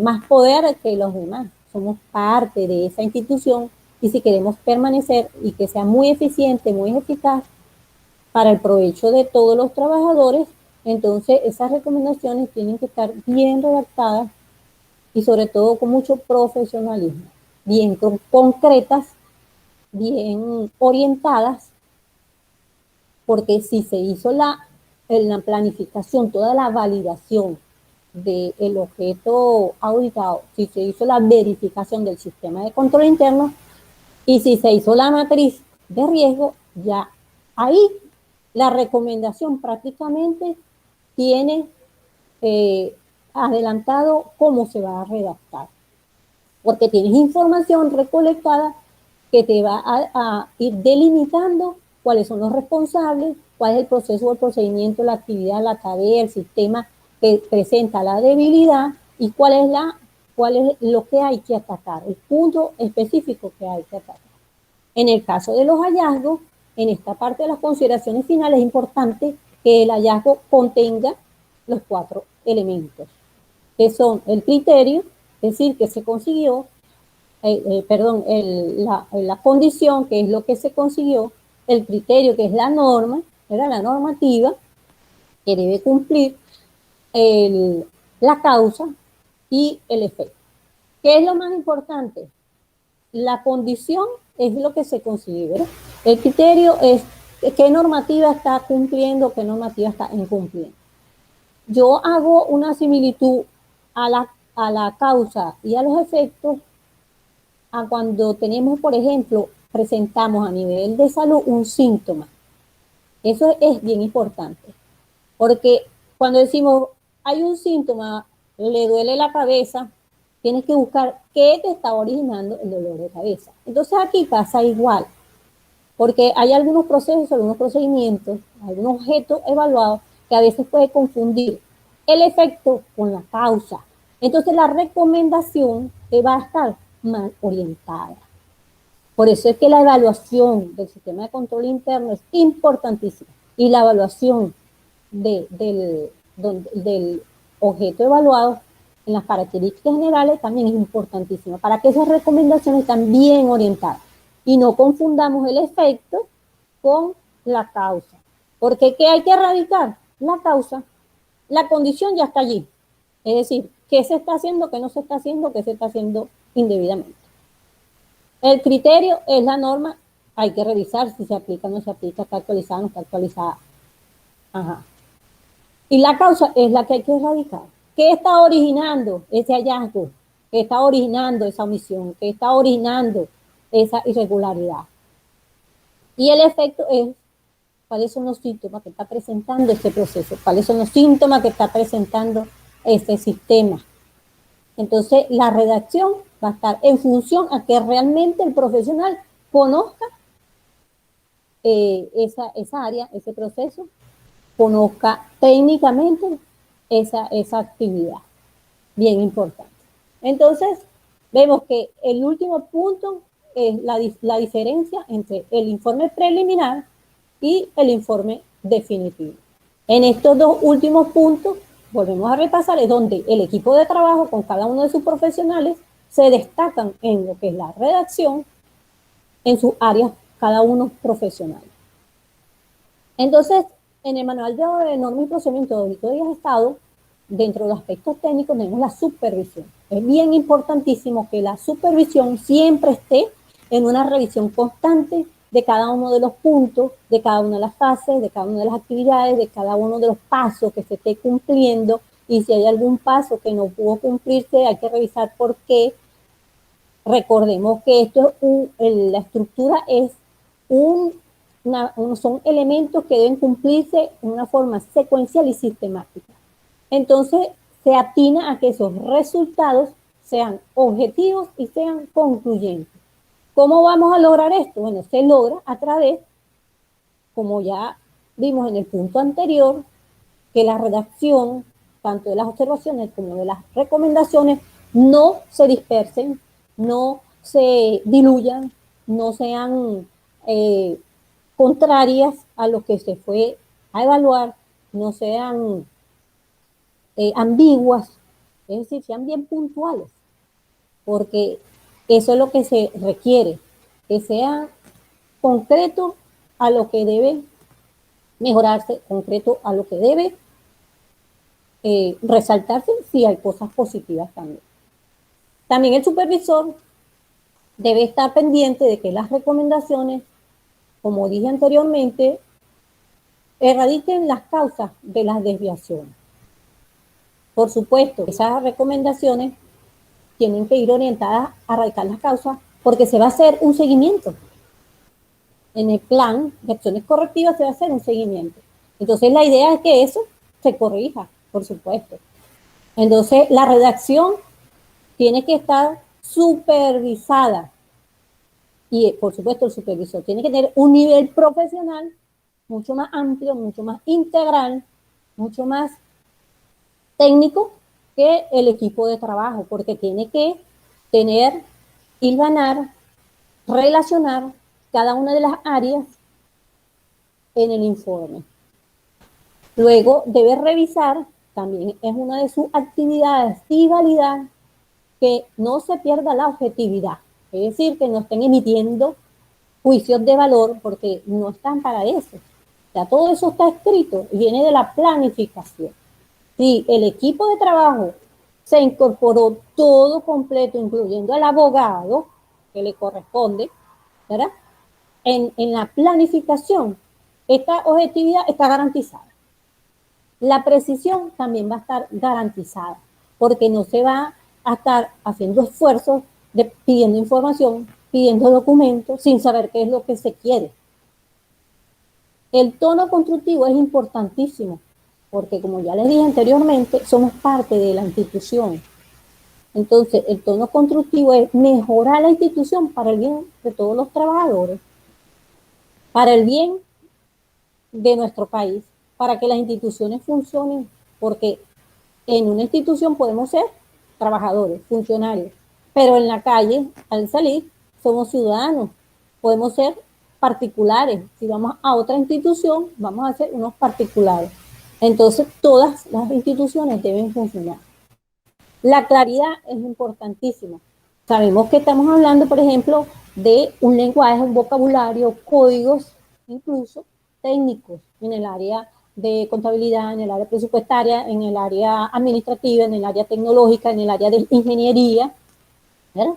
más poder que los demás. Somos parte de esa institución y si queremos permanecer y que sea muy eficiente, muy eficaz para el provecho de todos los trabajadores, entonces esas recomendaciones tienen que estar bien redactadas y sobre todo con mucho profesionalismo, bien concretas, bien orientadas, porque si se hizo la planificación, toda la validación del objeto auditado, si se hizo la verificación del sistema de control interno y si se hizo la matriz de riesgo, ya ahí la recomendación prácticamente tiene adelantado cómo se va a redactar, porque tienes información recolectada que te va a ir delimitando cuáles son los responsables, cuál es el proceso o el procedimiento, la actividad, la tarea, el sistema que presenta la debilidad y cuál es lo que hay que atacar, el punto específico que hay que atacar. En el caso de los hallazgos, en esta parte de las consideraciones finales es importante que el hallazgo contenga los 4 elementos, que son el criterio, es decir, que se consiguió, la condición, que es lo que se consiguió, el criterio, que es la norma, era la normativa que debe cumplir, la causa y el efecto. ¿Qué es lo más importante? La condición es lo que se consiguió, ¿verdad? El criterio es qué normativa está cumpliendo, qué normativa está incumpliendo. Yo hago una similitud a la causa y a los efectos a cuando tenemos, por ejemplo, presentamos a nivel de salud un síntoma. Eso es bien importante, porque cuando decimos hay un síntoma, le duele la cabeza, tienes que buscar qué te está originando el dolor de cabeza. Entonces aquí pasa igual, porque hay algunos procesos, algunos procedimientos, algunos objetos evaluados que a veces puede confundir el efecto con la causa. Entonces la recomendación te va a estar mal orientada. Por eso es que la evaluación del sistema de control interno es importantísima y la evaluación del objeto evaluado en las características generales también es importantísima para que esas recomendaciones estén bien orientadas y no confundamos el efecto con la causa. Porque ¿qué hay que erradicar? La causa. La condición ya está allí. Es decir, ¿qué se está haciendo, qué no se está haciendo, qué se está haciendo indebidamente? El criterio es la norma, hay que revisar si se aplica o no se aplica, está actualizada o no está actualizada. Ajá. Y la causa es la que hay que erradicar. ¿Qué está originando ese hallazgo? ¿Qué está originando esa omisión? ¿Qué está originando esa irregularidad? Y el efecto es cuáles son los síntomas que está presentando este proceso, cuáles son los síntomas que está presentando este sistema. Entonces, la redacción va a estar en función a que realmente el profesional conozca esa área, ese proceso, conozca técnicamente esa actividad. Bien importante. Entonces, vemos que el último punto es la diferencia entre el informe preliminar y el informe definitivo. En estos 2 últimos puntos, volvemos a repasar, es donde el equipo de trabajo con cada uno de sus profesionales se destacan en lo que es la redacción, en sus áreas, cada uno profesional. Entonces, en el manual de normas y procedimientos de auditoría de Estado, dentro de los aspectos técnicos tenemos la supervisión. Es bien importantísimo que la supervisión siempre esté en una revisión constante de cada uno de los puntos, de cada una de las fases, de cada una de las actividades, de cada uno de los pasos que se esté cumpliendo, y si hay algún paso que no pudo cumplirse, hay que revisar por qué. Recordemos que esto es la estructura es son elementos que deben cumplirse de una forma secuencial y sistemática. Entonces, se atina a que esos resultados sean objetivos y sean concluyentes. ¿Cómo vamos a lograr esto? Bueno, se logra a través, como ya vimos en el punto anterior, que la redacción, tanto de las observaciones como de las recomendaciones, no se dispersen, no se diluyan, no sean contrarias a lo que se fue a evaluar, no sean ambiguas, es decir, sean bien puntuales, porque eso es lo que se requiere, que sea concreto a lo que debe mejorarse, concreto a lo que debe resaltarse si hay cosas positivas también. También el supervisor debe estar pendiente de que las recomendaciones, como dije anteriormente, erradiquen las causas de las desviaciones. Por supuesto, esas recomendaciones tienen que ir orientadas a erradicar las causas porque se va a hacer un seguimiento. En el plan de acciones correctivas se va a hacer un seguimiento. Entonces la idea es que eso se corrija, por supuesto. Entonces la redacción tiene que estar supervisada y por supuesto el supervisor tiene que tener un nivel profesional mucho más amplio, mucho más integral, mucho más técnico que el equipo de trabajo, porque tiene que tener, hilvanar, relacionar cada una de las áreas en el informe. Luego debe revisar, también es una de sus actividades, y validar que no se pierda la objetividad, es decir, que no estén emitiendo juicios de valor porque no están para eso. Ya todo eso está escrito y viene de la planificación. Si el equipo de trabajo se incorporó todo completo, incluyendo al abogado que le corresponde, ¿verdad? En la planificación, esta objetividad está garantizada. La precisión también va a estar garantizada, porque no se va a estar haciendo esfuerzos pidiendo información, pidiendo documentos, sin saber qué es lo que se quiere. El tono constructivo es importantísimo, porque como ya les dije anteriormente, somos parte de la institución. Entonces, el tono constructivo es mejorar la institución para el bien de todos los trabajadores, para el bien de nuestro país, para que las instituciones funcionen, porque en una institución podemos ser trabajadores, funcionarios, pero en la calle, al salir, somos ciudadanos, podemos ser particulares. Si vamos a otra institución, vamos a ser unos particulares. Entonces, todas las instituciones deben funcionar. La claridad es importantísima. Sabemos que estamos hablando, por ejemplo, de un lenguaje, un vocabulario, códigos, incluso técnicos en el área de contabilidad, en el área presupuestaria, en el área administrativa, en el área tecnológica, en el área de ingeniería, ¿verdad?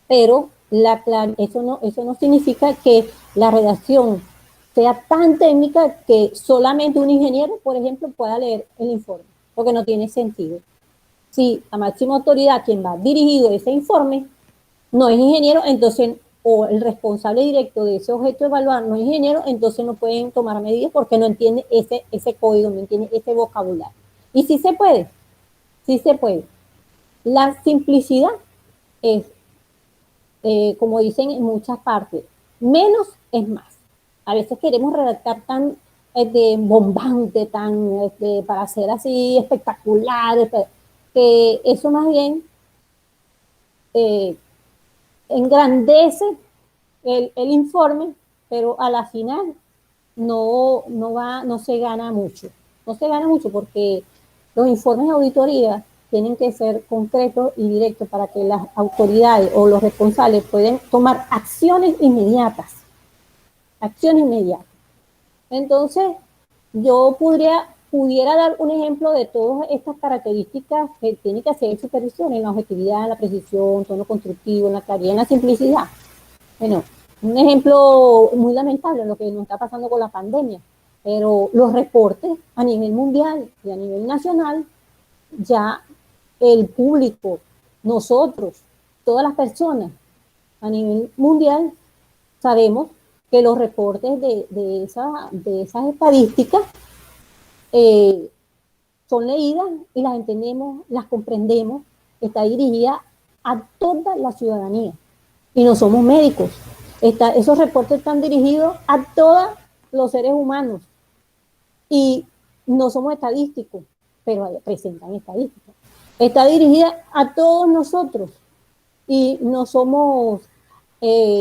Pero eso no significa que la redacción sea tan técnica que solamente un ingeniero, por ejemplo, pueda leer el informe, porque no tiene sentido. Si la máxima autoridad, quien va dirigido ese informe, no es ingeniero, entonces, o el responsable directo de ese objeto de evaluar no es ingeniero, entonces no pueden tomar medidas porque no entiende ese código, no entiende ese vocabulario. Y sí se puede, sí se puede. La simplicidad es, como dicen en muchas partes, menos es más. A veces queremos redactar tan bombante, tan para hacer así espectacular, que eso más bien engrandece el informe, pero a la final no se gana mucho. No se gana mucho porque los informes de auditoría tienen que ser concretos y directos para que las autoridades o los responsables puedan tomar acciones inmediatas. Acciones inmediatas. Entonces, yo pudiera dar un ejemplo de todas estas características que tiene que hacer supervisión en la objetividad, en la precisión, tono constructivo, en la claridad, en la simplicidad. Bueno, un ejemplo muy lamentable, lo que nos está pasando con la pandemia, pero los reportes a nivel mundial y a nivel nacional, ya el público, nosotros, todas las personas a nivel mundial, sabemos que los reportes de esas estadísticas son leídas y las entendemos, las comprendemos, está dirigida a toda la ciudadanía. Y no somos médicos. Esos reportes están dirigidos a todos los seres humanos. Y no somos estadísticos, pero presentan estadísticas. Está dirigida a todos nosotros. Y no somos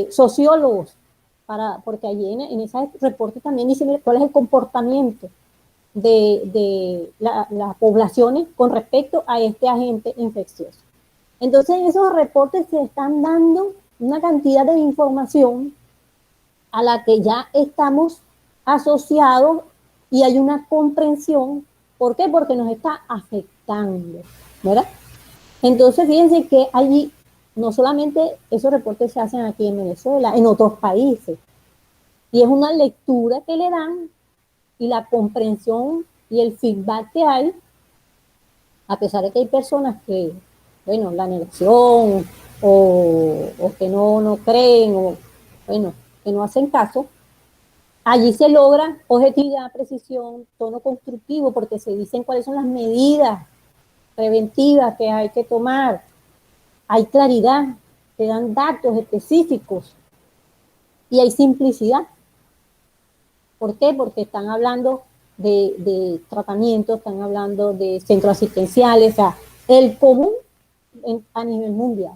sociólogos, porque allí en ese reporte también dicen cuál es el comportamiento de las poblaciones con respecto a este agente infeccioso. Entonces, en esos reportes se están dando una cantidad de información a la que ya estamos asociados y hay una comprensión. ¿Por qué? Porque nos está afectando, ¿verdad? Entonces, fíjense que allí no solamente esos reportes se hacen aquí en Venezuela, en otros países. Y es una lectura que le dan y la comprensión y el feedback que hay, a pesar de que hay personas que, bueno, la negación o que no creen o, bueno, que no hacen caso, allí se logra objetividad, precisión, tono constructivo, porque se dicen cuáles son las medidas preventivas que hay que tomar, hay claridad, se dan datos específicos y hay simplicidad. ¿Por qué? Porque están hablando de tratamientos, están hablando de centros asistenciales, o sea, el común a nivel mundial.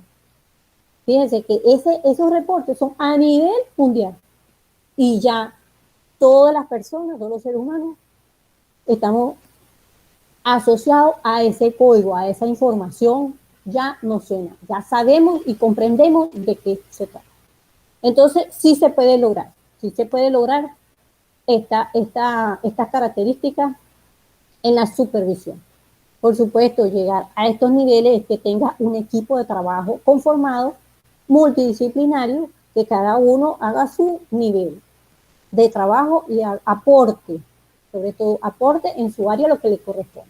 Fíjense que esos reportes son a nivel mundial y ya todas las personas, todos los seres humanos, estamos asociados a ese código, a esa información, ya nos suena, ya sabemos y comprendemos de qué se trata. Entonces, sí se puede lograr estas características en la supervisión. Por supuesto, llegar a estos niveles es que tenga un equipo de trabajo conformado, multidisciplinario, que cada uno haga su nivel de trabajo y aporte, sobre todo aporte en su área lo que le corresponde.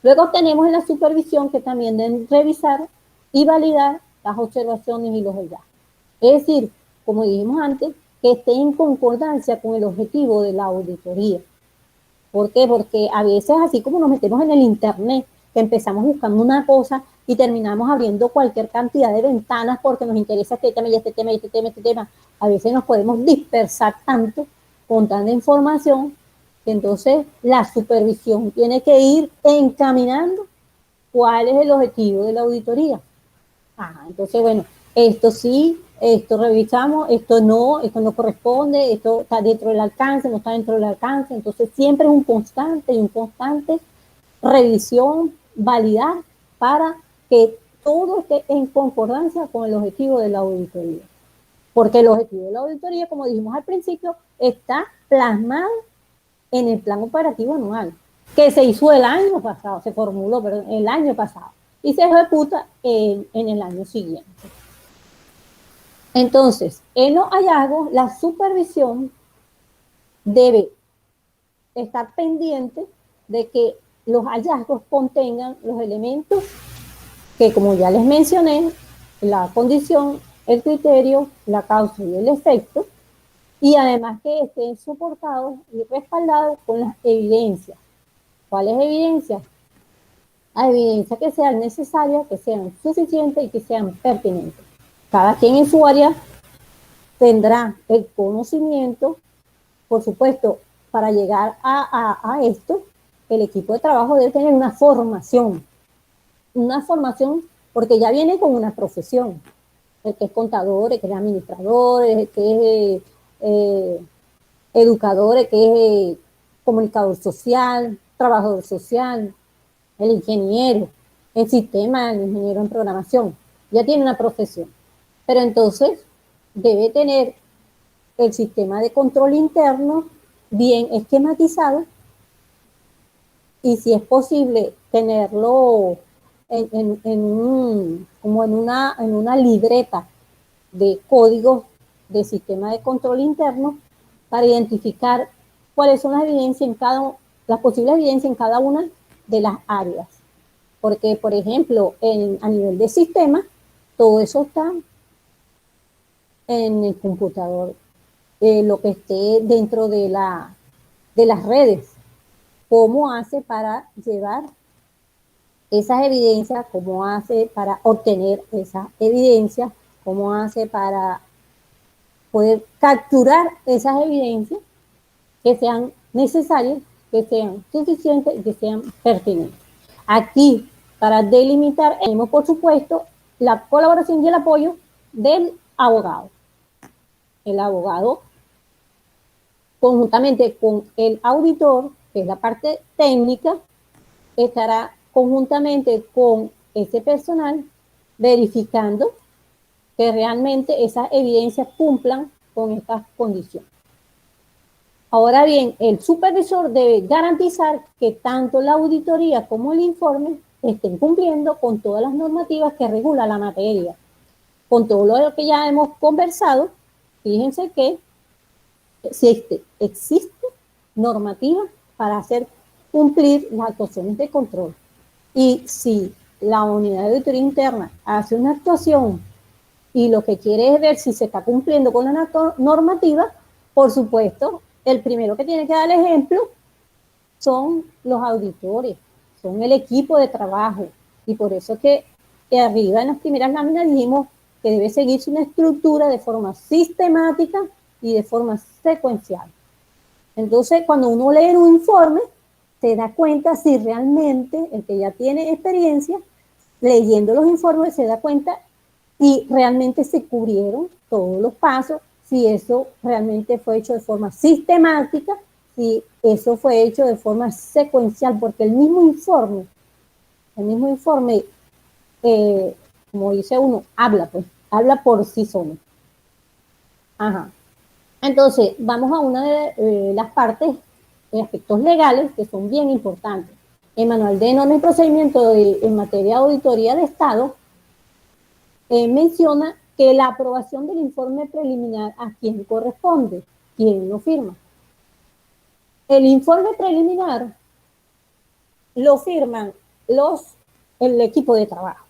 Luego tenemos en la supervisión que también deben revisar y validar las observaciones y los hallazgos. Es decir, como dijimos antes, que esté en concordancia con el objetivo de la auditoría. ¿Por qué? Porque a veces, así como nos metemos en el internet, que empezamos buscando una cosa y terminamos abriendo cualquier cantidad de ventanas porque nos interesa este tema y este tema y este tema y este tema, a veces nos podemos dispersar tanto con tanta información que entonces la supervisión tiene que ir encaminando cuál es el objetivo de la auditoría. Entonces, bueno, esto sí, esto revisamos, esto no corresponde, esto está dentro del alcance, no está dentro del alcance. Entonces, siempre es un constante revisión, validar para que todo esté en concordancia con el objetivo de la auditoría. Porque el objetivo de la auditoría, como dijimos al principio, está plasmado en el plan operativo anual, que se hizo el año pasado, se formuló, pero el año pasado, y se ejecuta en el año siguiente. Entonces, en los hallazgos, la supervisión debe estar pendiente de que los hallazgos contengan los elementos que, como ya les mencioné, la condición, el criterio, la causa y el efecto, y además que estén soportados y respaldados con las evidencias. ¿Cuáles evidencias? Las evidencias que sean necesarias, que sean suficientes y que sean pertinentes. Cada quien en su área tendrá el conocimiento, por supuesto, para llegar a esto, el equipo de trabajo debe tener una formación porque ya viene con una profesión, el que es contador, el que es administrador, el que es educador, el que es comunicador social, trabajador social, el ingeniero, el ingeniero en programación, ya tiene una profesión. Pero entonces debe tener el sistema de control interno bien esquematizado y si es posible tenerlo como en una libreta de códigos de sistema de control interno para identificar cuáles son las evidencias las posibles evidencias en cada una de las áreas. Porque, por ejemplo, a nivel de sistema, todo eso está en el computador, lo que esté dentro de las redes. ¿Cómo hace para llevar esas evidencias? ¿Cómo hace para obtener esas evidencias? ¿Cómo hace para poder capturar esas evidencias que sean necesarias, que sean suficientes y que sean pertinentes? Aquí, para delimitar, tenemos por supuesto la colaboración y el apoyo del abogado. El abogado, conjuntamente con el auditor, que es la parte técnica, estará conjuntamente con ese personal verificando que realmente esas evidencias cumplan con estas condiciones. Ahora bien, el supervisor debe garantizar que tanto la auditoría como el informe estén cumpliendo con todas las normativas que regula la materia. Con todo lo que ya hemos conversado, fíjense que existe normativa para hacer cumplir las actuaciones de control. Y si la unidad de auditoría interna hace una actuación y lo que quiere es ver si se está cumpliendo con la normativa, por supuesto, el primero que tiene que dar el ejemplo son los auditores, son el equipo de trabajo. Y por eso que arriba en las primeras láminas dijimos que debe seguirse una estructura de forma sistemática y de forma secuencial. Entonces, cuando uno lee un informe, se da cuenta si realmente el que ya tiene experiencia, leyendo los informes, se da cuenta si realmente se cubrieron todos los pasos, si eso realmente fue hecho de forma sistemática, si eso fue hecho de forma secuencial, porque el mismo informe, como dice uno, habla por sí solo. Ajá. Entonces, vamos a una de las partes de aspectos legales que son bien importantes. El Manual de Normas y Procedimientos en materia de auditoría de Estado menciona que la aprobación del informe preliminar a quién corresponde, quién lo firma. El informe preliminar lo firman el equipo de trabajo,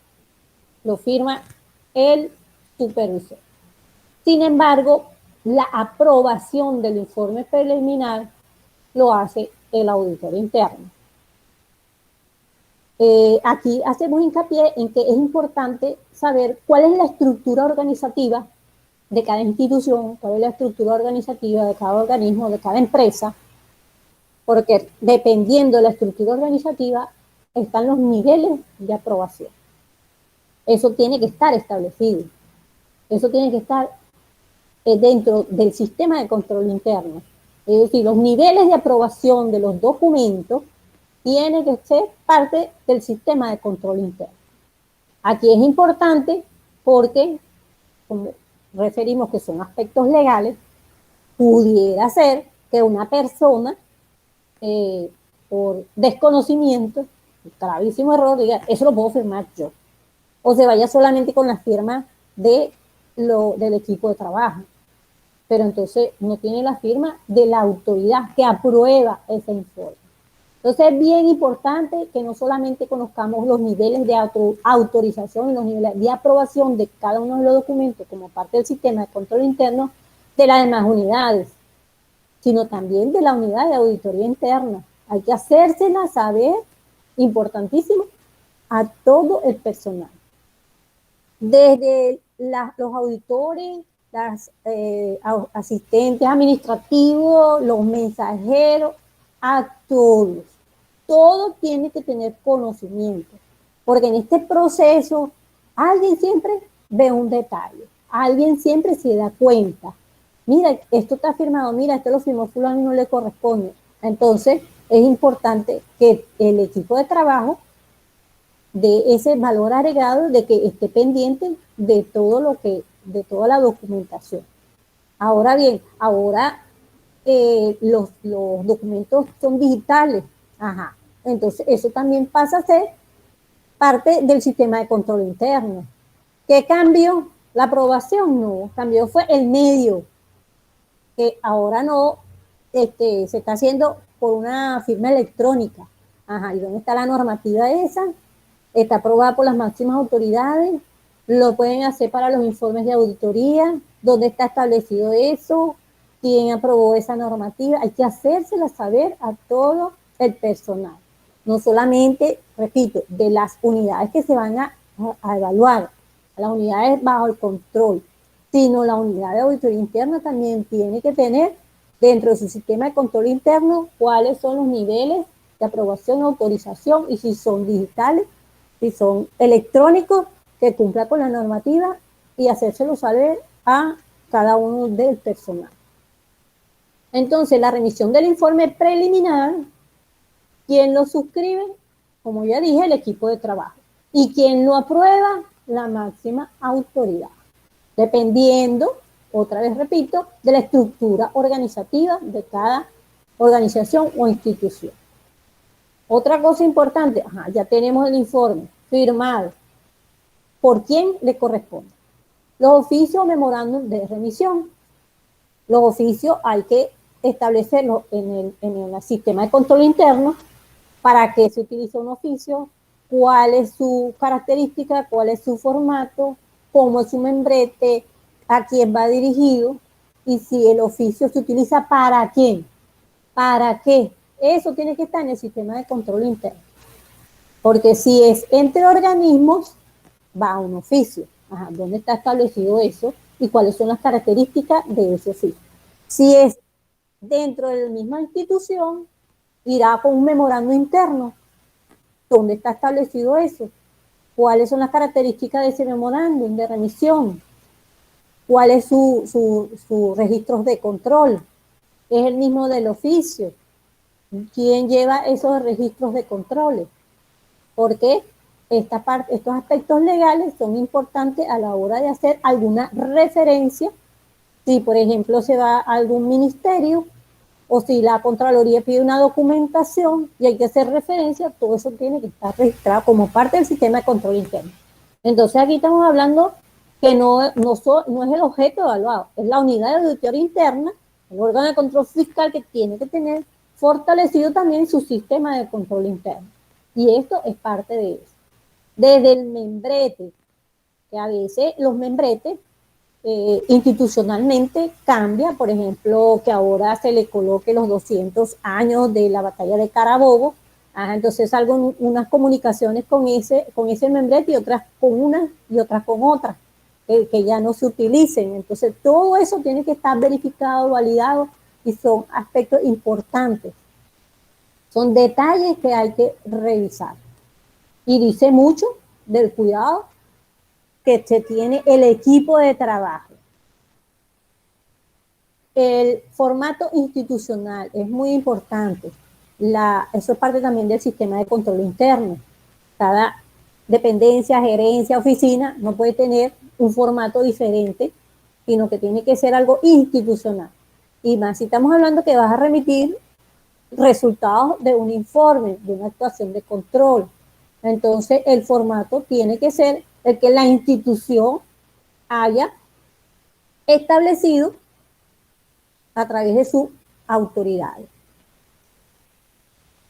lo firma el supervisor. Sin embargo, la aprobación del informe preliminar lo hace el auditor interno. Aquí hacemos hincapié en que es importante saber cuál es la estructura organizativa de cada institución, cuál es la estructura organizativa de cada organismo, de cada empresa, porque dependiendo de la estructura organizativa están los niveles de aprobación. Eso tiene que estar establecido. Eso tiene que estar dentro del sistema de control interno. Es decir, los niveles de aprobación de los documentos tienen que ser parte del sistema de control interno. Aquí es importante porque, como referimos que son aspectos legales, pudiera ser que una persona, por desconocimiento, gravísimo error, diga, eso lo puedo firmar yo. O se vaya solamente con la firma del equipo de trabajo. Pero entonces no tiene la firma de la autoridad que aprueba ese informe. Entonces es bien importante que no solamente conozcamos los niveles de autorización y los niveles de aprobación de cada uno de los documentos como parte del sistema de control interno de las demás unidades, sino también de la unidad de auditoría interna. Hay que hacérsela saber, importantísimo, a todo el personal. Desde los auditores, las asistentes administrativos, los mensajeros, a todos. Todo tiene que tener conocimiento, porque en este proceso alguien siempre ve un detalle, alguien siempre se da cuenta. Mira, esto está firmado, mira, esto lo firmó fulano y no le corresponde. Entonces, es importante que el equipo de trabajo de ese valor agregado de que esté pendiente de todo de toda la documentación. Ahora bien, los documentos son digitales. Ajá. Entonces, eso también pasa a ser parte del sistema de control interno. ¿Qué cambió? La aprobación no, cambió fue el medio, que ahora no se está haciendo por una firma electrónica. Ajá, ¿y dónde está la normativa esa? Está aprobada por las máximas autoridades, lo pueden hacer para los informes de auditoría, dónde está establecido eso, quién aprobó esa normativa, hay que hacérsela saber a todo el personal, no solamente, repito, de las unidades que se van a evaluar, a las unidades bajo el control, sino la unidad de auditoría interna también tiene que tener dentro de su sistema de control interno cuáles son los niveles de aprobación, autorización y si son digitales, si son electrónicos, que cumpla con la normativa y hacérselo saber a cada uno del personal. Entonces, la remisión del informe preliminar, ¿quién lo suscribe? Como ya dije, el equipo de trabajo. ¿Y quién lo aprueba? La máxima autoridad. Dependiendo, otra vez repito, de la estructura organizativa de cada organización o institución. Otra cosa importante, ya tenemos el informe firmado. ¿Por quién le corresponde? Los oficios o memorándum de remisión. Los oficios hay que establecerlos en el sistema de control interno. ¿Para qué se utiliza un oficio? ¿Cuál es su característica? ¿Cuál es su formato? ¿Cómo es su membrete? ¿A quién va dirigido? Y si el oficio se utiliza ¿para quién? ¿Para qué? Eso tiene que estar en el sistema de control interno. Porque si es entre organismos, va a un oficio. ¿Dónde está establecido eso? Y cuáles son las características de ese oficio. Si es dentro de la misma institución, irá con un memorando interno. ¿Dónde está establecido eso? ¿Cuáles son las características de ese memorándum de remisión? ¿Cuál es su registros de control? ¿Es el mismo del oficio? ¿Quién lleva esos registros de controles? Porque estos aspectos legales son importantes a la hora de hacer alguna referencia. Si, por ejemplo, se va a algún ministerio o si la Contraloría pide una documentación y hay que hacer referencia, todo eso tiene que estar registrado como parte del sistema de control interno. Entonces, aquí estamos hablando que no es el objeto evaluado, es la unidad de auditoría interna, el órgano de control fiscal que tiene que tener fortalecido también su sistema de control interno. Y esto es parte de eso. Desde el membrete, que a veces los membretes institucionalmente cambia, por ejemplo, que ahora se le coloque los 200 años de la batalla de Carabobo, entonces salgo unas comunicaciones con ese membrete y otras con unas y otras con otras, que ya no se utilicen. Entonces todo eso tiene que estar verificado, validado y son aspectos importantes. Son detalles que hay que revisar. Y dice mucho del cuidado que se tiene el equipo de trabajo. El formato institucional es muy importante. Eso es parte también del sistema de control interno. Cada dependencia, gerencia, oficina no puede tener un formato diferente, sino que tiene que ser algo institucional. Y más si estamos hablando que vas a remitir resultados de un informe, de una actuación de control. Entonces, el formato tiene que ser el que la institución haya establecido a través de sus autoridades.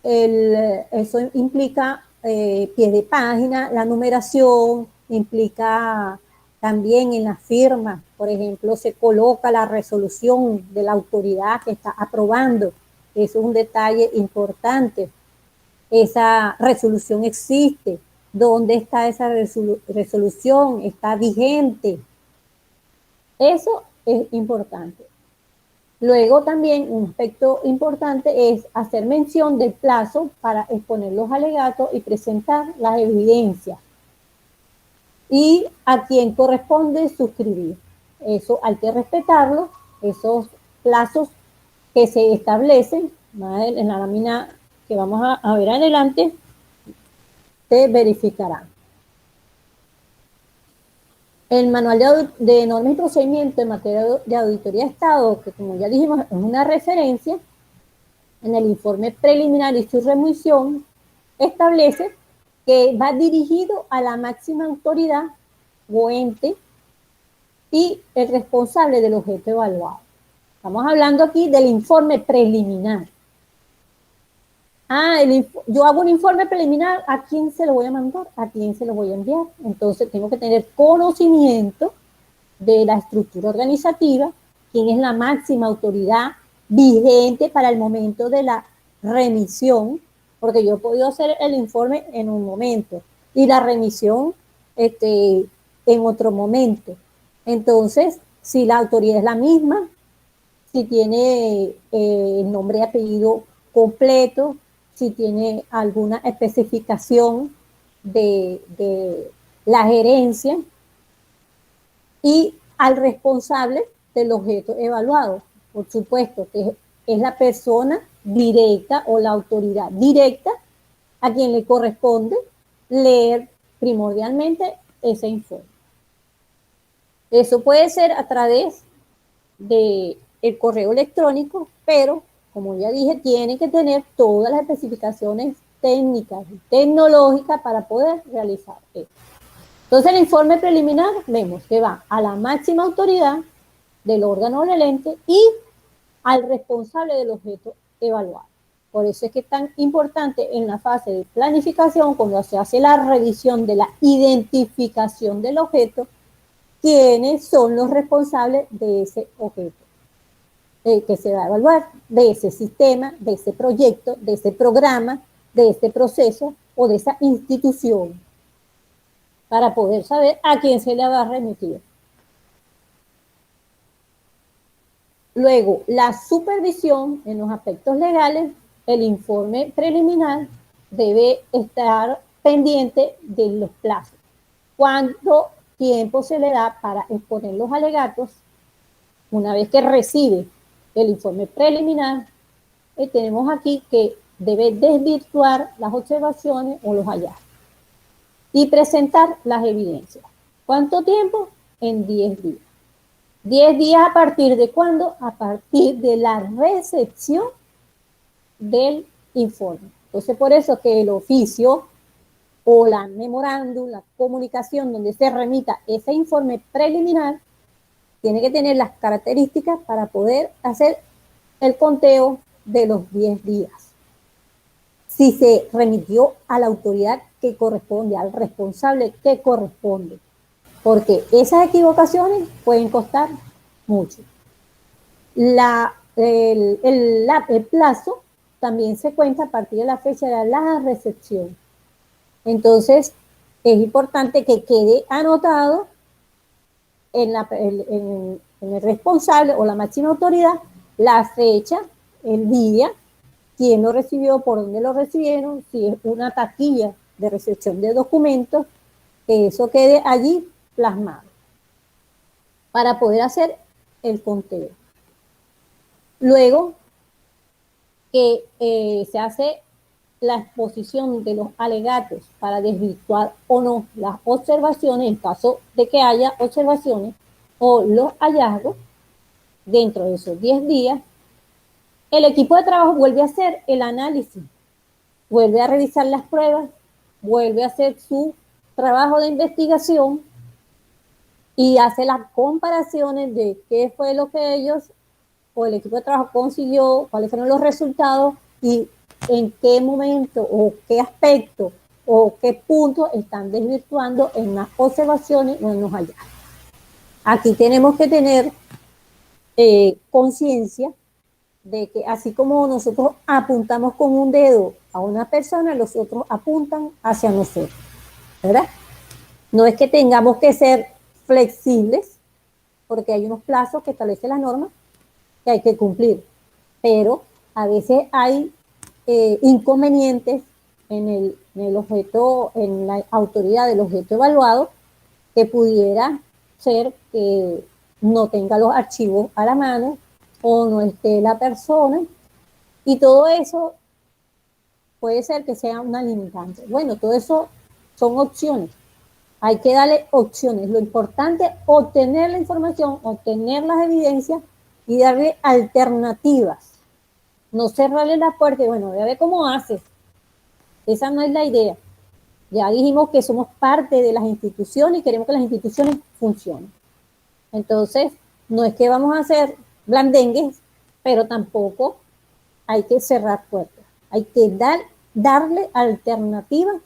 Eso implica pie de página, la numeración, implica también en la firma, por ejemplo, se coloca la resolución de la autoridad que está aprobando. Eso es un detalle importante. Esa resolución existe. ¿Dónde está esa resolución? ¿Está vigente? Eso es importante. Luego también un aspecto importante es hacer mención del plazo para exponer los alegatos y presentar las evidencias. Y a quién corresponde suscribir. Eso hay que respetarlo, esos plazos que se establecen en la lámina que vamos a ver adelante, se verificarán. El manual de normas y procedimientos en materia de auditoría de Estado, que como ya dijimos es una referencia, en el informe preliminar y su remisión establece que va dirigido a la máxima autoridad o ente y el responsable del objeto evaluado. Estamos hablando aquí del informe preliminar. Yo hago un informe preliminar, ¿a quién se lo voy a mandar? ¿A quién se lo voy a enviar? Entonces tengo que tener conocimiento de la estructura organizativa, quién es la máxima autoridad vigente para el momento de la remisión, porque yo he podido hacer el informe en un momento y la remisión en otro momento. Entonces, si la autoridad es la misma, si tiene el nombre y apellido completo, si tiene alguna especificación de la gerencia y al responsable del objeto evaluado. Por supuesto que es la persona directa o la autoridad directa a quien le corresponde leer primordialmente ese informe. Eso puede ser a través del correo electrónico, pero como ya dije, tiene que tener todas las especificaciones técnicas y tecnológicas para poder realizar esto. Entonces, el informe preliminar vemos que va a la máxima autoridad del órgano del ente y al responsable del objeto evaluado. Por eso es que es tan importante en la fase de planificación, cuando se hace la revisión de la identificación del objeto, quiénes son los responsables de ese objeto que se va a evaluar, de ese sistema, de ese proyecto, de ese programa, de ese proceso o de esa institución, para poder saber a quién se le va a remitir. Luego, la supervisión en los aspectos legales, el informe preliminar debe estar pendiente de los plazos. ¿Cuánto tiempo se le da para exponer los alegatos? Una vez que recibe el informe preliminar, tenemos aquí que debe desvirtuar las observaciones o los hallazgos y presentar las evidencias. ¿Cuánto tiempo? En 10 días. 10 días a partir de ¿cuándo? A partir de la recepción del informe. Entonces, por eso que el oficio o la memorándum, la comunicación donde se remita ese informe preliminar, tiene que tener las características para poder hacer el conteo de los 10 días. Si se remitió a la autoridad que corresponde, al responsable que corresponde, porque esas equivocaciones pueden costar mucho. El plazo también se cuenta a partir de la fecha de la recepción. Entonces, es importante que quede anotado en el responsable o la máxima autoridad la fecha, el día, quién lo recibió, por dónde lo recibieron, si es una taquilla de recepción de documentos, que eso quede allí plasmado para poder hacer el conteo. Luego que se hace la exposición de los alegatos para desvirtuar o no las observaciones, en caso de que haya observaciones o los hallazgos, dentro de esos 10 días, el equipo de trabajo vuelve a hacer el análisis, vuelve a revisar las pruebas, vuelve a hacer su trabajo de investigación y hace las comparaciones de qué fue lo que ellos o el equipo de trabajo consiguió, cuáles fueron los resultados y en qué momento o qué aspecto o qué puntos están desvirtuando en las observaciones o en los hallazgos. Aquí tenemos que tener conciencia de que así como nosotros apuntamos con un dedo a una persona, los otros apuntan hacia nosotros, ¿verdad? No es que tengamos que ser flexibles, porque hay unos plazos que establece la norma que hay que cumplir, pero a veces hay inconvenientes en el objeto, en la autoridad del objeto evaluado, que pudiera ser que no tenga los archivos a la mano o no esté la persona, y todo eso puede ser que sea una limitante. Bueno, todo eso son opciones. Hay que darle opciones. Lo importante es obtener la información, obtener las evidencias y darle alternativas. No cerrarle la puerta y bueno, voy a ver cómo haces. Esa no es la idea. Ya dijimos que somos parte de las instituciones y queremos que las instituciones funcionen. Entonces, no es que vamos a hacer blandengues, pero tampoco hay que cerrar puertas. Hay que darle alternativas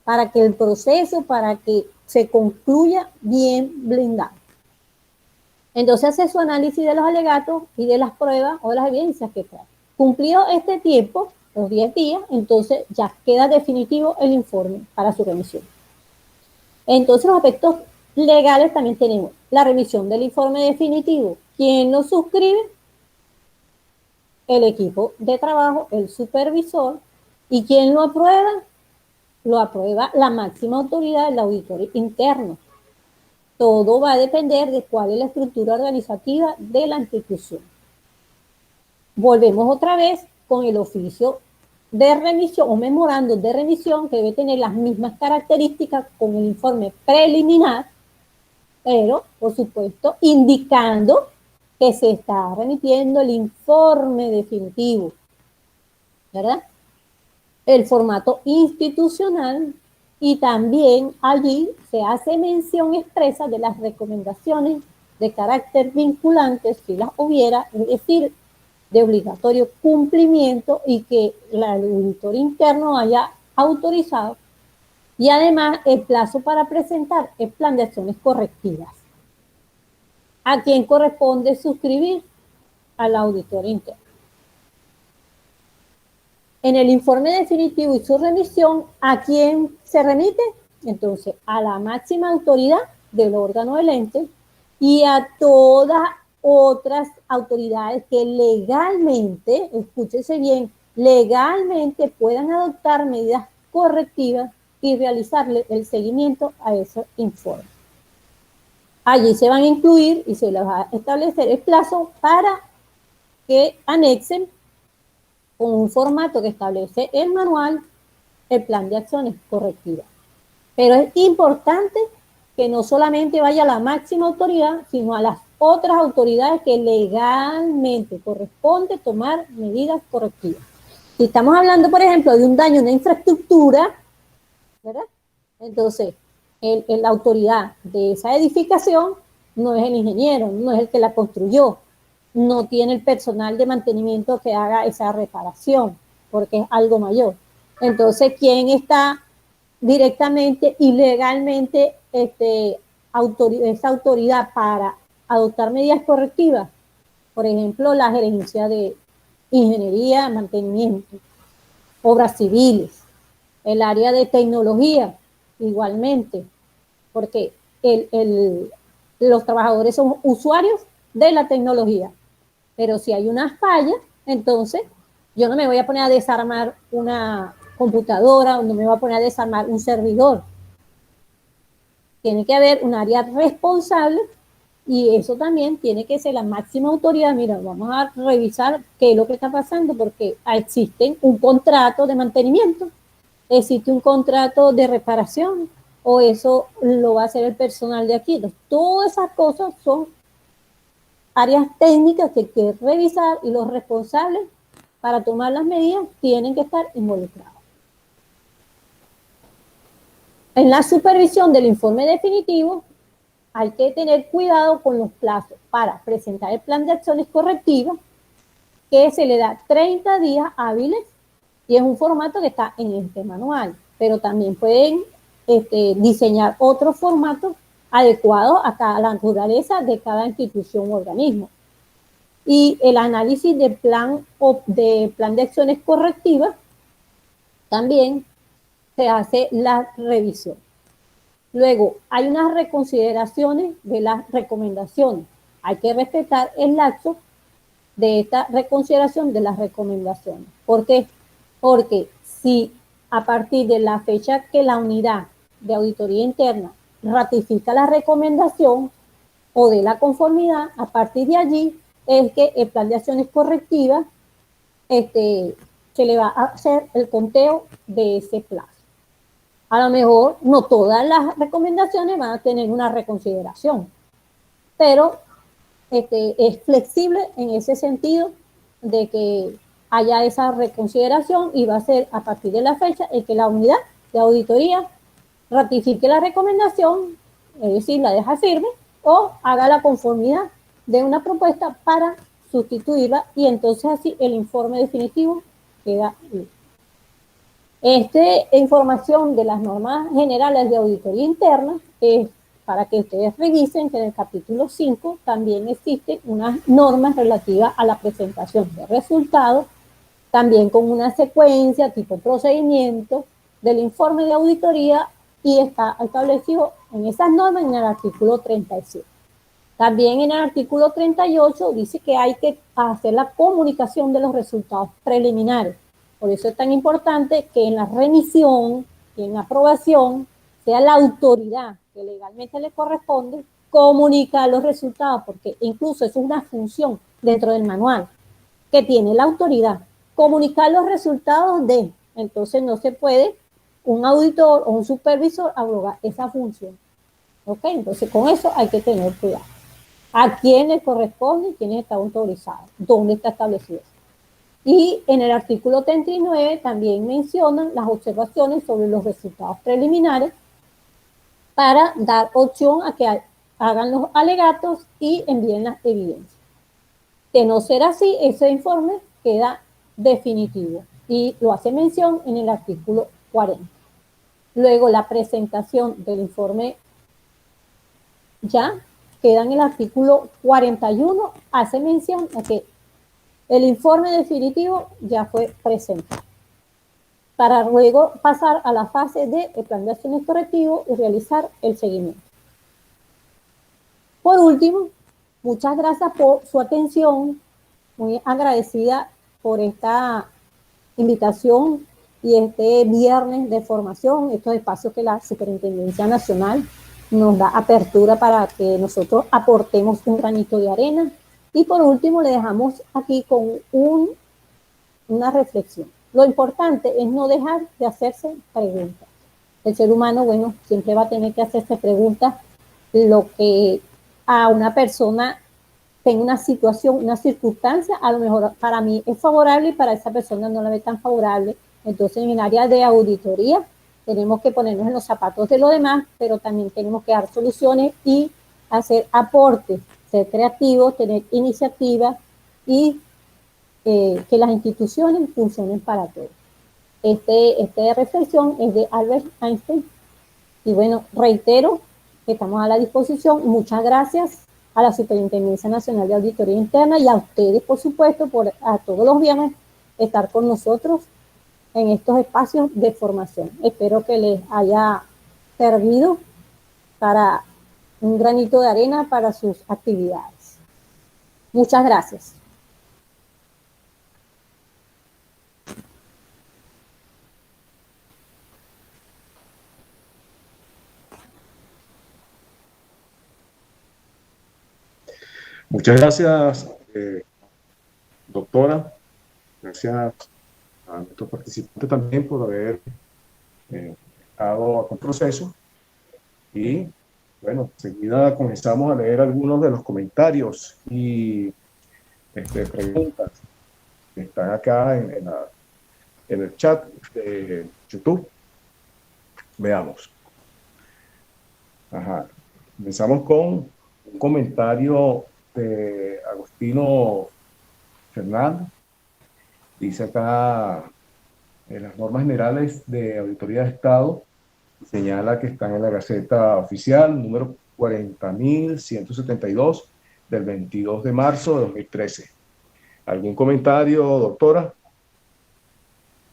para que el proceso, para que se concluya bien blindado. Entonces hace su análisis de los alegatos y de las pruebas o de las evidencias que trae. Cumplido este tiempo, los 10 días, entonces ya queda definitivo el informe para su remisión. Entonces los aspectos legales también tenemos la remisión del informe definitivo. ¿Quién lo suscribe? El equipo de trabajo, el supervisor. ¿Y quién lo aprueba? Lo aprueba la máxima autoridad, el auditor interno. Todo va a depender de cuál es la estructura organizativa de la institución. Volvemos otra vez con el oficio de remisión o memorando de remisión, que debe tener las mismas características con el informe preliminar, pero, por supuesto, indicando que se está remitiendo el informe definitivo, ¿verdad? El formato institucional, y también allí se hace mención expresa de las recomendaciones de carácter vinculante, si las hubiera, es decir, de obligatorio cumplimiento y que el auditor interno haya autorizado, y además el plazo para presentar el plan de acciones correctivas. ¿A quién corresponde suscribir? Al auditor interno. En el informe definitivo y su remisión, ¿a quién se remite? Entonces, a la máxima autoridad del órgano del ente y a todas otras autoridades que legalmente, escúchese bien, legalmente puedan adoptar medidas correctivas y realizarle el seguimiento a ese informe. Allí se van a incluir y se les va a establecer el plazo para que anexen con un formato que establece el manual, el plan de acciones correctivas. Pero es importante que no solamente vaya a la máxima autoridad, sino a las otras autoridades que legalmente corresponde tomar medidas correctivas. Si estamos hablando, por ejemplo, de un daño en una infraestructura, ¿verdad? Entonces, la autoridad de esa edificación no es el ingeniero, no es el que la construyó, no tiene el personal de mantenimiento que haga esa reparación, porque es algo mayor. Entonces, ¿quién está directamente y legalmente esa autoridad para adoptar medidas correctivas? Por ejemplo, la gerencia de ingeniería, mantenimiento, obras civiles, el área de tecnología, igualmente, porque los trabajadores son usuarios de la tecnología. Pero si hay una falla, entonces yo no me voy a poner a desarmar una computadora, no me voy a poner a desarmar un servidor. Tiene que haber un área responsable y eso también tiene que ser la máxima autoridad. Mira, vamos a revisar qué es lo que está pasando, porque existe un contrato de mantenimiento, existe un contrato de reparación, o eso lo va a hacer el personal de aquí. Entonces, todas esas cosas son áreas técnicas que hay que revisar y los responsables para tomar las medidas tienen que estar involucrados. En la supervisión del informe definitivo hay que tener cuidado con los plazos para presentar el plan de acciones correctivas, que se le da 30 días hábiles y es un formato que está en este manual, pero también pueden diseñar otros formatos adecuados a la naturaleza de cada institución o organismo. Y el análisis de plan de acciones correctivas también se hace la revisión. Luego, hay unas reconsideraciones de las recomendaciones. Hay que respetar el lapso de esta reconsideración de las recomendaciones. ¿Por qué? Porque si a partir de la fecha que la unidad de auditoría interna ratifica la recomendación o de la conformidad, a partir de allí es que el plan de acciones correctivas se le va a hacer el conteo de ese plazo. A lo mejor no todas las recomendaciones van a tener una reconsideración, pero es flexible en ese sentido de que haya esa reconsideración y va a ser a partir de la fecha en que la unidad de auditoría ratifique la recomendación, es decir, la deja firme, o haga la conformidad de una propuesta para sustituirla y entonces así el informe definitivo queda listo. Esta información de las normas generales de auditoría interna es para que ustedes revisen que en el capítulo 5 también existen unas normas relativas a la presentación de resultados, también con una secuencia tipo procedimiento del informe de auditoría y está establecido en esas normas en el artículo 37. También en el artículo 38 dice que hay que hacer la comunicación de los resultados preliminares. Por eso es tan importante que en la remisión y en la aprobación sea la autoridad que legalmente le corresponde comunicar los resultados, porque incluso eso es una función dentro del manual que tiene la autoridad, comunicar los resultados de, entonces no se puede un auditor o un supervisor abrogar esa función. ¿Ok? Entonces con eso hay que tener cuidado. ¿A quién le corresponde y quién está autorizado? ¿Dónde está establecido? Y en el artículo 39 también mencionan las observaciones sobre los resultados preliminares para dar opción a que hagan los alegatos y envíen las evidencias. De no ser así, ese informe queda definitivo y lo hace mención en el artículo 40. Luego la presentación del informe ya queda en el artículo 41, hace mención a que el informe definitivo ya fue presentado, para luego pasar a la fase de el plan de acciones correctivo y realizar el seguimiento. Por último, muchas gracias por su atención, muy agradecida por esta invitación y este viernes de formación, estos espacios que la Superintendencia Nacional nos da apertura para que nosotros aportemos un granito de arena. Y por último, le dejamos aquí con una reflexión. Lo importante es no dejar de hacerse preguntas. El ser humano, bueno, siempre va a tener que hacerse preguntas. Lo que a una persona tenga una situación, una circunstancia, a lo mejor para mí es favorable y para esa persona no la ve tan favorable. Entonces, en el área de auditoría, tenemos que ponernos en los zapatos de los demás, pero también tenemos que dar soluciones y hacer aportes, ser creativos, tener iniciativas y que las instituciones funcionen para todos. Esta reflexión es de Albert Einstein. Y bueno, reitero que estamos a la disposición. Muchas gracias a la Superintendencia Nacional de Auditoría Interna y a ustedes, por supuesto, por a todos los viernes estar con nosotros en estos espacios de formación. Espero que les haya servido para un granito de arena para sus actividades. Muchas gracias. Muchas gracias, doctora. Gracias a nuestros participantes también por haber estado con proceso. Y bueno, enseguida comenzamos a leer algunos de los comentarios y preguntas que están acá en el chat de YouTube. Veamos. Ajá. Comenzamos con un comentario de Agostino Fernández. Dice acá, en las normas generales de auditoría de Estado, señala que están en la Gaceta Oficial número 40.172 del 22 de marzo de 2013. ¿Algún comentario, doctora?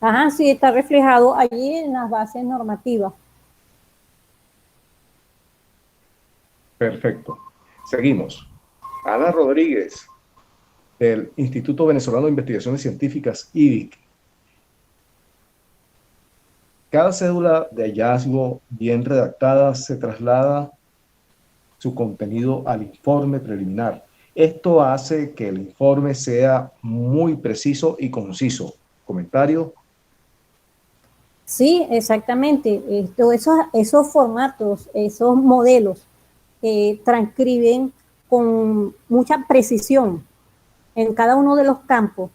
Ajá, sí, está reflejado allí en las bases normativas. Perfecto. Seguimos. Ana Rodríguez, del Instituto Venezolano de Investigaciones Científicas, IVIC. Cada cédula de hallazgo bien redactada se traslada su contenido al informe preliminar. Esto hace que el informe sea muy preciso y conciso. ¿Comentario? Sí, exactamente. Esos formatos, esos modelos transcriben con mucha precisión en cada uno de los campos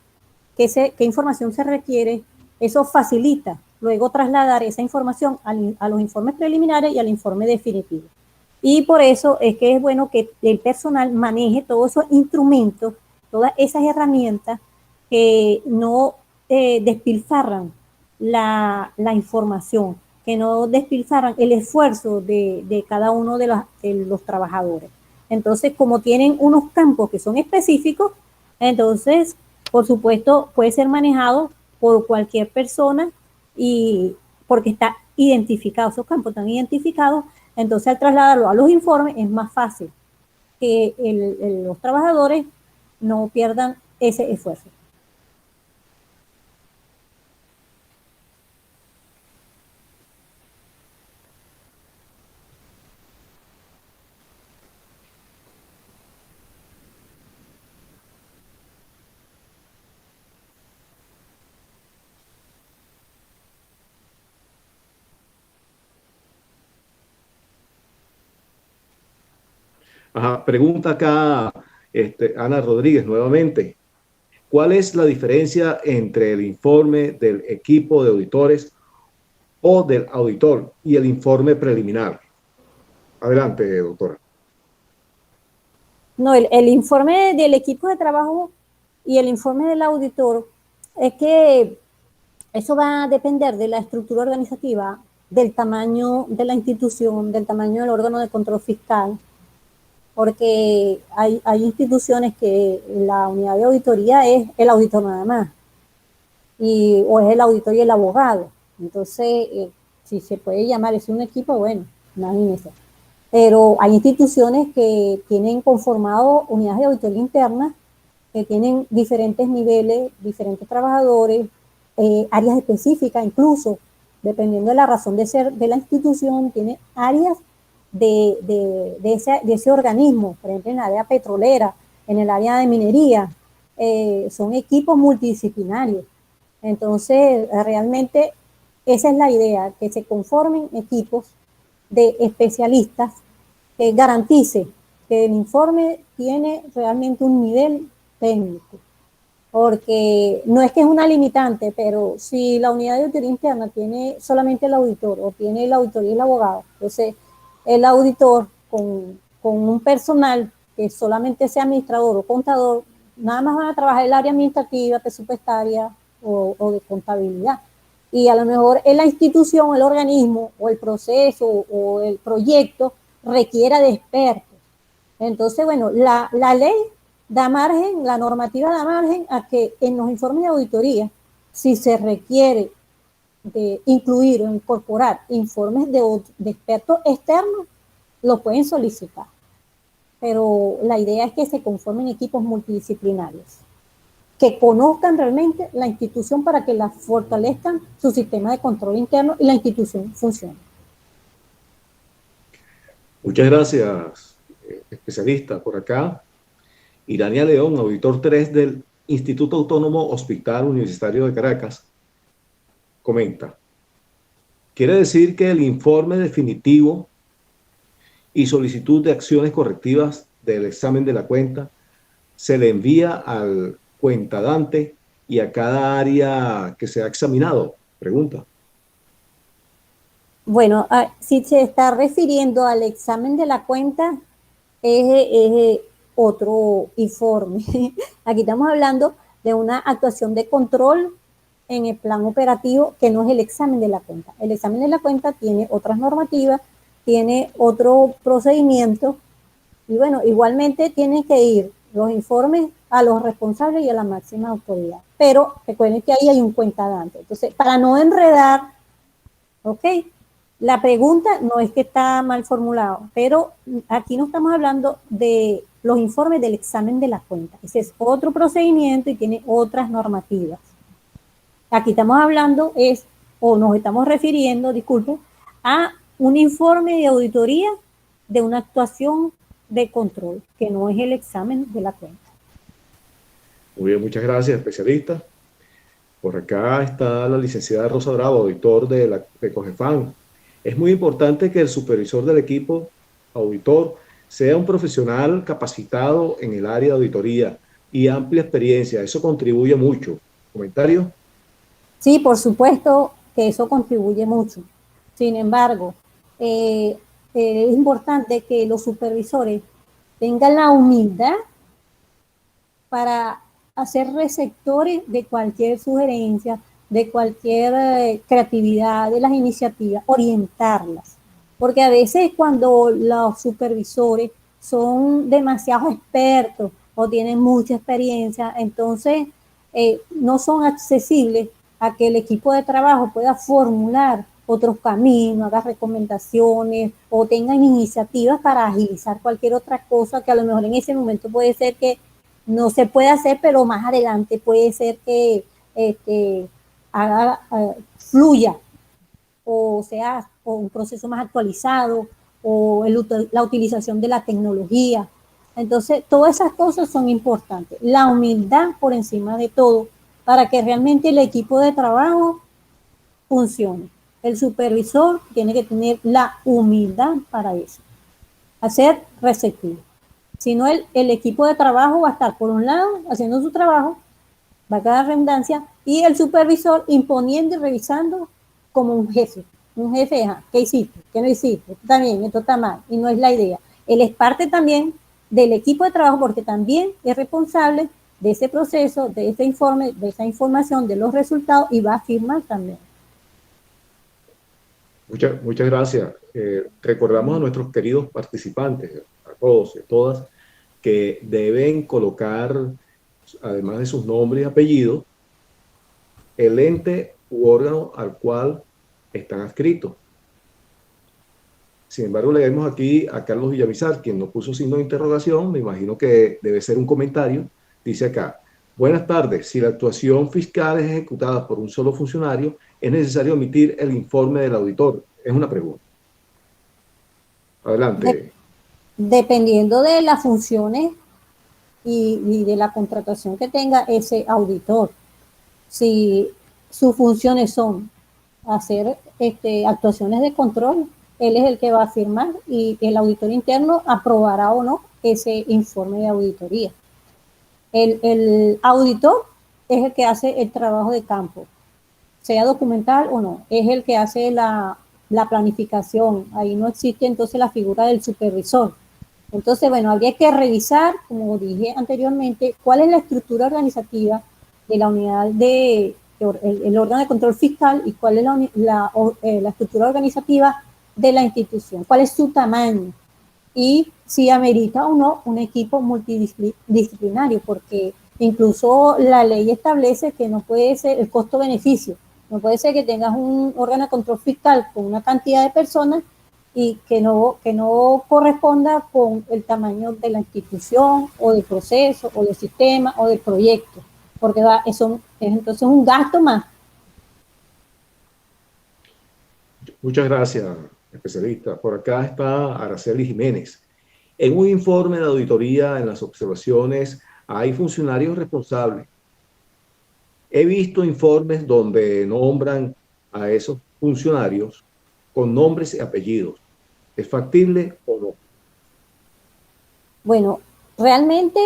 qué información se requiere, eso facilita luego trasladar esa información a los informes preliminares y al informe definitivo. Y por eso es que es bueno que el personal maneje todos esos instrumentos, todas esas herramientas que no despilfarran la información, que no despilfarran el esfuerzo de cada uno de los trabajadores. Entonces, como tienen unos campos que son específicos, entonces, por supuesto, puede ser manejado por cualquier persona y porque está identificado, esos campos están identificados, entonces al trasladarlo a los informes es más fácil que los trabajadores no pierdan ese esfuerzo. Ajá, pregunta acá Ana Rodríguez nuevamente. ¿Cuál es la diferencia entre el informe del equipo de auditores o del auditor y el informe preliminar? Adelante, doctora. No, el informe del equipo de trabajo y el informe del auditor es que eso va a depender de la estructura organizativa, del tamaño de la institución, del tamaño del órgano de control fiscal, porque hay instituciones que la unidad de auditoría es el auditor nada más, o es el auditor y el abogado. Entonces, si se puede llamar, es un equipo, bueno, imagínense. Pero hay instituciones que tienen conformado unidades de auditoría interna, que tienen diferentes niveles, diferentes trabajadores, áreas específicas incluso, dependiendo de la razón de ser de la institución, tiene áreas de ese organismo, por ejemplo, en el área petrolera, en el área de minería, son equipos multidisciplinarios. Entonces, realmente esa es la idea, que se conformen equipos de especialistas que garantice que el informe tiene realmente un nivel técnico, porque no es que es una limitante, pero si la unidad de auditoría interna tiene solamente el auditor o tiene el auditor y el abogado, entonces el auditor con un personal que solamente sea administrador o contador, nada más van a trabajar el área administrativa, presupuestaria o de contabilidad. Y a lo mejor en la institución, el organismo o el proceso o el proyecto requiera de expertos. Entonces, bueno, la ley da margen, la normativa da margen a que en los informes de auditoría, si se requiere de incluir o incorporar informes de expertos externos, lo pueden solicitar. Pero la idea es que se conformen equipos multidisciplinarios, que conozcan realmente la institución para que la fortalezcan su sistema de control interno y la institución funcione. Muchas gracias, especialista. Por acá, Irania León, auditor 3 del Instituto Autónomo Hospital Universitario de Caracas, comenta: quiere decir que el informe definitivo y solicitud de acciones correctivas del examen de la cuenta se le envía al cuentadante y a cada área que se ha examinado. Pregunta. Bueno, si se está refiriendo al examen de la cuenta, es otro informe. Aquí estamos hablando de una actuación de control en el plan operativo que no es el examen de la cuenta. El examen de la cuenta tiene otras normativas, tiene otro procedimiento y bueno, igualmente tienen que ir los informes a los responsables y a la máxima autoridad. Pero recuerden que ahí hay un cuentadante. Entonces, para no enredar, ¿ok? La pregunta no es que está mal formulado, pero aquí no estamos hablando de los informes del examen de la cuenta. Ese es otro procedimiento y tiene otras normativas. Aquí estamos hablando o nos estamos refiriendo, disculpe, a un informe de auditoría de una actuación de control, que no es el examen de la cuenta. Muy bien, muchas gracias, especialista. Por acá está la licenciada Rosa Bravo, auditor de COGEFAN. Es muy importante que el supervisor del equipo auditor sea un profesional capacitado en el área de auditoría y amplia experiencia. Eso contribuye mucho comentario. Sí, por supuesto que eso contribuye mucho. Sin embargo, es importante que los supervisores tengan la humildad para hacer receptores de cualquier sugerencia, de cualquier creatividad, de las iniciativas, orientarlas. Porque a veces cuando los supervisores son demasiado expertos o tienen mucha experiencia, entonces no son accesibles a que el equipo de trabajo pueda formular otros caminos, haga recomendaciones o tengan iniciativas para agilizar cualquier otra cosa que a lo mejor en ese momento puede ser que no se puede hacer, pero más adelante puede ser que haga, fluya o sea o un proceso más actualizado o la utilización de la tecnología. Entonces, todas esas cosas son importantes. La humildad por encima de todo para que realmente el equipo de trabajo funcione. El supervisor tiene que tener la humildad para eso, hacer receptivo. Si no, el equipo de trabajo va a estar, por un lado, haciendo su trabajo, va a quedar redundancia, y el supervisor imponiendo y revisando como un jefe. Un jefe, ¿qué hiciste? ¿Qué no hiciste? Esto está bien, esto está mal, y no es la idea. Él es parte también del equipo de trabajo porque también es responsable de ese proceso, de ese informe, de esa información, de los resultados, y va a firmar también. Muchas gracias. Recordamos a nuestros queridos participantes, a todos y a todas, que deben colocar, además de sus nombres y apellidos, el ente u órgano al cual están adscritos. Sin embargo, leemos aquí a Carlos Villamizar, quien nos puso signo de interrogación, me imagino que debe ser un comentario. Dice acá: buenas tardes, si la actuación fiscal es ejecutada por un solo funcionario, ¿es necesario emitir el informe del auditor? Es una pregunta. Adelante. Dependiendo de las funciones y de la contratación que tenga ese auditor. Si sus funciones son hacer actuaciones de control, él es el que va a firmar y el auditor interno aprobará o no ese informe de auditoría. El auditor es el que hace el trabajo de campo, sea documental o no, es el que hace la planificación. Ahí no existe entonces la figura del supervisor. Entonces, bueno, habría que revisar, como dije anteriormente, cuál es la estructura organizativa de la unidad el órgano de control fiscal y cuál es la estructura organizativa de la institución, cuál es su tamaño y si amerita o no un equipo multidisciplinario, porque incluso la ley establece que no puede ser el costo-beneficio, no puede ser que tengas un órgano de control fiscal con una cantidad de personas y que no corresponda con el tamaño de la institución o del proceso o del sistema o del proyecto, porque eso es entonces un gasto más. Muchas gracias, especialista. Por acá está Araceli Jiménez. En un informe de auditoría, en las observaciones, hay funcionarios responsables. He visto informes donde nombran a esos funcionarios con nombres y apellidos. ¿Es factible o no? Bueno, realmente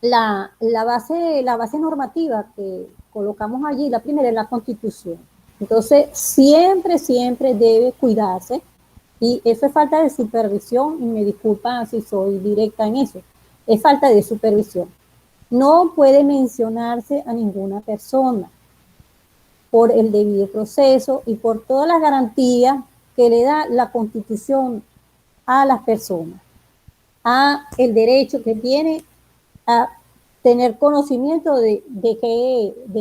la base normativa que colocamos allí, la primera es la Constitución. Entonces, siempre debe cuidarse, y eso es falta de supervisión, y me disculpan si soy directa en eso, es falta de supervisión. No puede mencionarse a ninguna persona por el debido proceso y por todas las garantías que le da la Constitución a las personas, a el derecho que tiene a tener conocimiento de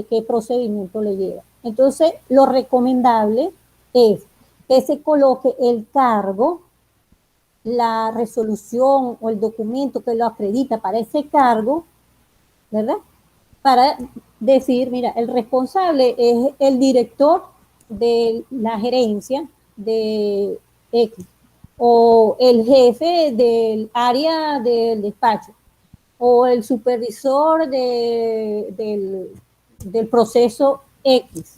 qué procedimiento le lleva. Entonces, lo recomendable es que se coloque el cargo, la resolución o el documento que lo acredita para ese cargo, ¿verdad? Para decir, mira, el responsable es el director de la gerencia de X o el jefe del área del despacho o el supervisor del proceso X,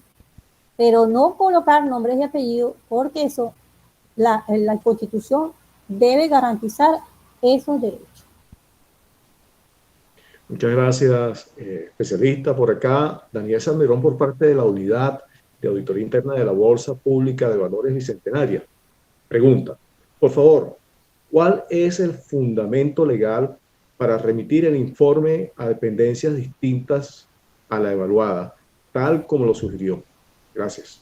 pero no colocar nombres y apellidos, porque eso, la Constitución debe garantizar esos derechos. Muchas gracias, especialista. Por acá, Daniel Salmerón, por parte de la Unidad de Auditoría Interna de la Bolsa Pública de Valores Bicentenaria. Pregunta, por favor, ¿cuál es el fundamento legal para remitir el informe a dependencias distintas a la evaluada, tal como lo sugirió? Gracias.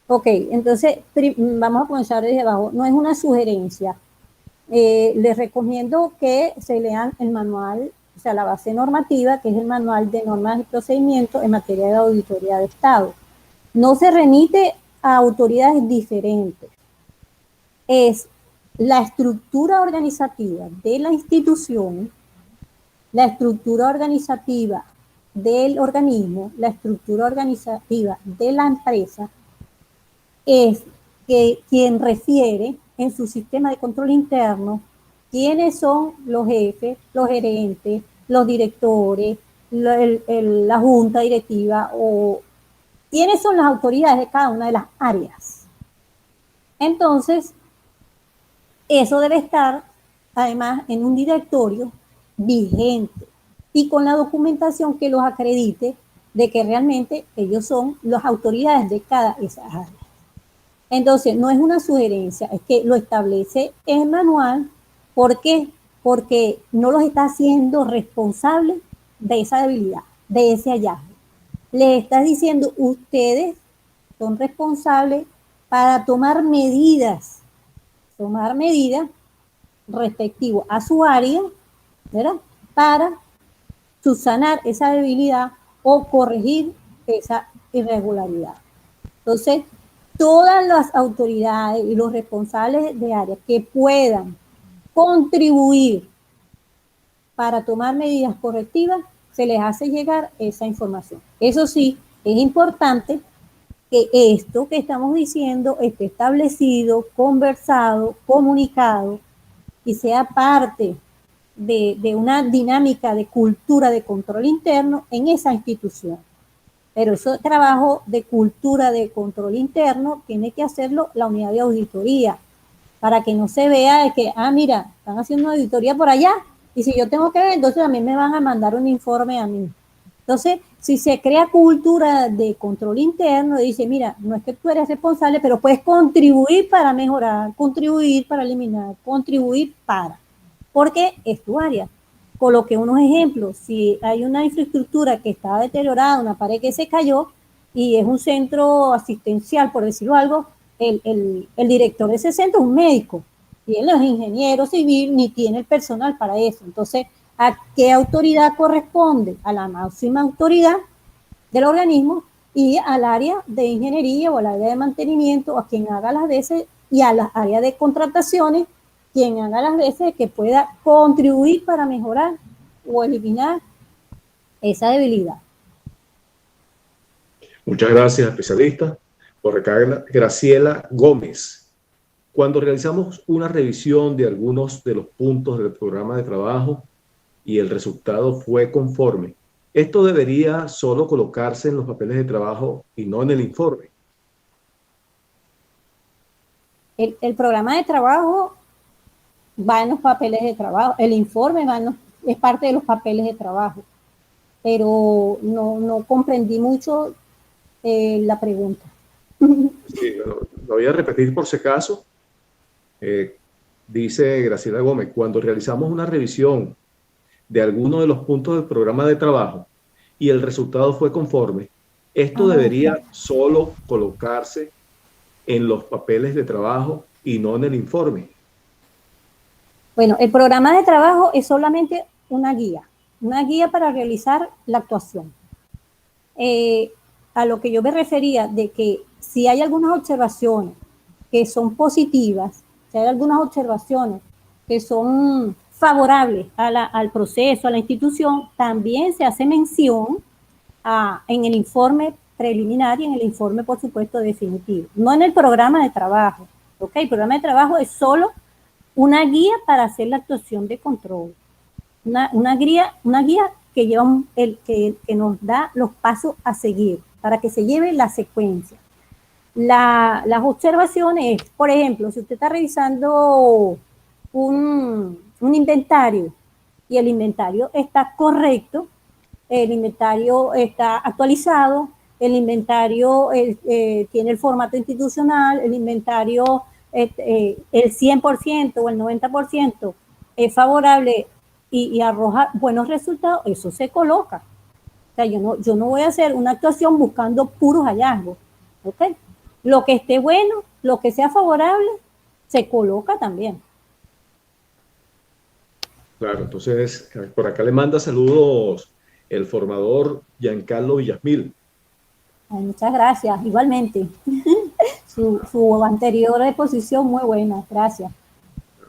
Ok, entonces vamos a comenzar desde abajo. No es una sugerencia. Les recomiendo que se lean el manual, o sea, la base normativa, que es el manual de normas y procedimientos en materia de auditoría de Estado. No se remite a autoridades diferentes. Es la estructura organizativa de la institución, la estructura organizativa del organismo, la estructura organizativa de la empresa, es que quien refiere en su sistema de control interno quiénes son los jefes, los gerentes, los directores, la junta directiva o quiénes son las autoridades de cada una de las áreas. Entonces, eso debe estar además en un directorio vigente y con la documentación que los acredite de que realmente ellos son las autoridades de cada esa área. Entonces, no es una sugerencia, es que lo establece el manual. ¿Por qué? Porque no los está haciendo responsables de esa debilidad, de ese hallazgo. Les está diciendo, ustedes son responsables para tomar medidas respectivo a su área, ¿verdad? Para subsanar esa debilidad o corregir esa irregularidad. Entonces, todas las autoridades y los responsables de área que puedan contribuir para tomar medidas correctivas, se les hace llegar esa información. Eso sí, es importante que esto que estamos diciendo esté establecido, conversado, comunicado y sea parte de una dinámica de cultura de control interno en esa institución. Pero ese trabajo de cultura de control interno tiene que hacerlo la unidad de auditoría, para que no se vea de que, mira, están haciendo una auditoría por allá, y si yo tengo que ver, entonces también me van a mandar un informe a mí. Entonces, si se crea cultura de control interno, dice, mira, no es que tú eres responsable, pero puedes contribuir para mejorar, contribuir para eliminar, contribuir para, porque es tu área. Coloqué unos ejemplos. Si hay una infraestructura que está deteriorada, una pared que se cayó y es un centro asistencial, por decirlo algo, el director de ese centro es un médico y él no es ingeniero civil ni tiene el personal para eso. Entonces, ¿a qué autoridad corresponde? A la máxima autoridad del organismo y al área de ingeniería o al área de mantenimiento, a quien haga las veces, y a las áreas de contrataciones, quien haga las veces que pueda contribuir para mejorar o eliminar esa debilidad. Muchas gracias, especialista. Por acá, Graciela Gómez. Cuando realizamos una revisión de algunos de los puntos del programa de trabajo y el resultado fue conforme, esto debería solo colocarse en los papeles de trabajo y no en el informe. El programa de trabajo va en los papeles de trabajo, el informe es parte de los papeles de trabajo, pero no comprendí mucho la pregunta. Sí, lo voy a repetir por si acaso. Dice Graciela Gómez, cuando realizamos una revisión de alguno de los puntos del programa de trabajo y el resultado fue conforme, esto debería solo colocarse en los papeles de trabajo y no en el informe. Bueno, el programa de trabajo es solamente una guía para realizar la actuación. A lo que yo me refería de que si hay algunas observaciones que son positivas, si hay algunas observaciones que son favorables al proceso, a la institución, también se hace mención en el informe preliminar y en el informe, por supuesto, definitivo. No en el programa de trabajo. ¿Okay? El programa de trabajo es solo una guía para hacer la actuación de control. Una guía que lleva que nos da los pasos a seguir para que se lleve la secuencia. Las observaciones, por ejemplo, si usted está revisando un inventario y el inventario está correcto, el inventario está actualizado, el inventario tiene el formato institucional, el inventario el 100% o el 90% es favorable y arroja buenos resultados, eso se coloca. O sea, yo no voy a hacer una actuación buscando puros hallazgos. ¿Ok? Lo que esté bueno, lo que sea favorable, se coloca también. Claro, entonces por acá le manda saludos el formador Giancarlo Villasmil. Ay, muchas gracias, igualmente. Su anterior exposición muy buena, gracias.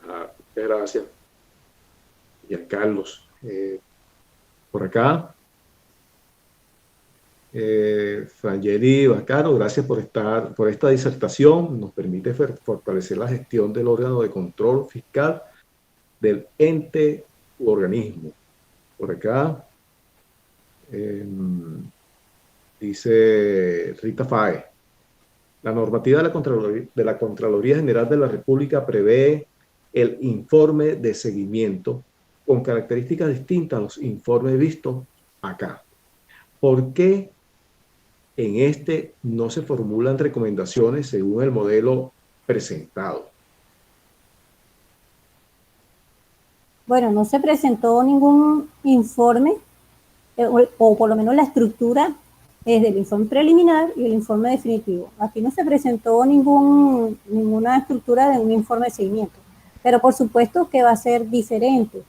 Ajá, muchas gracias, Giancarlos. Por acá, Frangeli Bacaro, gracias por estar, por esta disertación. Nos permite fortalecer la gestión del órgano de control fiscal del ente u organismo. Por acá, eh, dice Rita Fae, la normativa de la Contraloría General de la República prevé el informe de seguimiento con características distintas a los informes vistos acá. ¿Por qué en este no se formulan recomendaciones según el modelo presentado? Bueno, no se presentó ningún informe, o por lo menos la estructura es del informe preliminar y el informe definitivo. Aquí no se presentó ninguna estructura de un informe de seguimiento, pero por supuesto que va a ser diferente,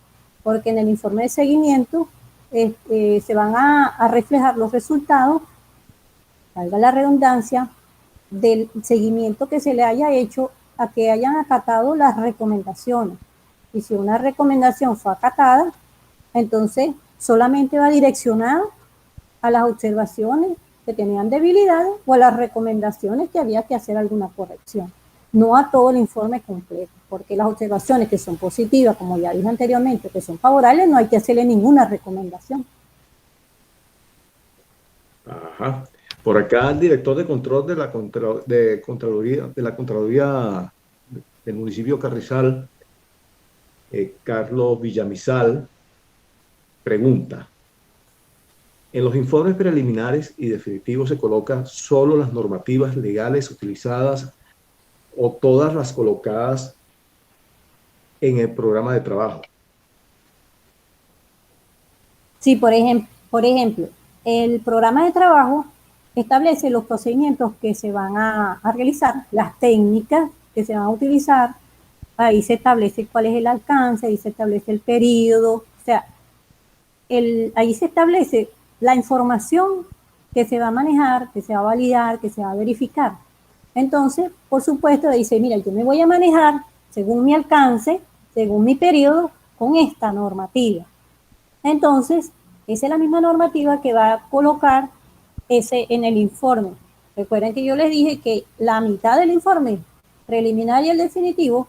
porque en el informe de seguimiento se van a reflejar los resultados, valga la redundancia, del seguimiento que se le haya hecho a que hayan acatado las recomendaciones. Y si una recomendación fue acatada, entonces solamente va direccionada a las observaciones que tenían debilidades o a las recomendaciones que había que hacer alguna corrección, no a todo el informe completo, porque las observaciones que son positivas, como ya dije anteriormente, que son favorables, no hay que hacerle ninguna recomendación. Ajá. Por acá el director de control de la Contraloría del municipio Carrizal, Carlos Villamizal, pregunta, en los informes preliminares y definitivos se colocan solo las normativas legales utilizadas o todas las colocadas en el programa de trabajo. Sí, por ejemplo, el programa de trabajo establece los procedimientos que se van a realizar, las técnicas que se van a utilizar, ahí se establece cuál es el alcance, ahí se establece el periodo, o sea, ahí se establece la información que se va a manejar, que se va a validar, que se va a verificar. Entonces, por supuesto, dice, mira, yo me voy a manejar según mi alcance, según mi periodo, con esta normativa. Entonces, esa es la misma normativa que va a colocar ese en el informe. Recuerden que yo les dije que la mitad del informe preliminar y el definitivo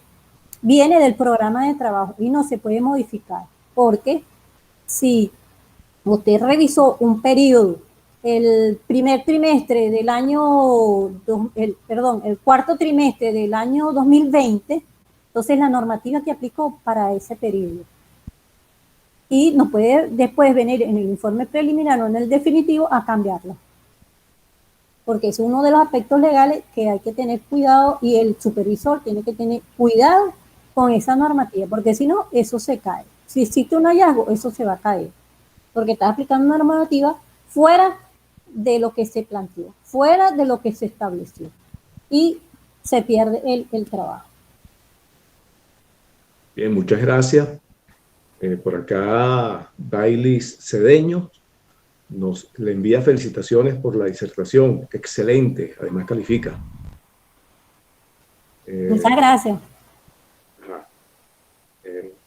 viene del programa de trabajo y no se puede modificar, porque si usted revisó un periodo, el primer trimestre del año, el cuarto trimestre del año 2020, entonces la normativa que aplicó para ese periodo. Y no puede después venir en el informe preliminar o en el definitivo a cambiarlo. Porque es uno de los aspectos legales que hay que tener cuidado y el supervisor tiene que tener cuidado con esa normativa, porque si no, eso se cae. Si existe un hallazgo, eso se va a caer, porque está aplicando una normativa fuera de lo que se planteó, fuera de lo que se estableció, y se pierde el trabajo. Bien, muchas gracias. Por acá, Dailis Cedeño le envía felicitaciones por la disertación. Excelente, además califica. Muchas gracias.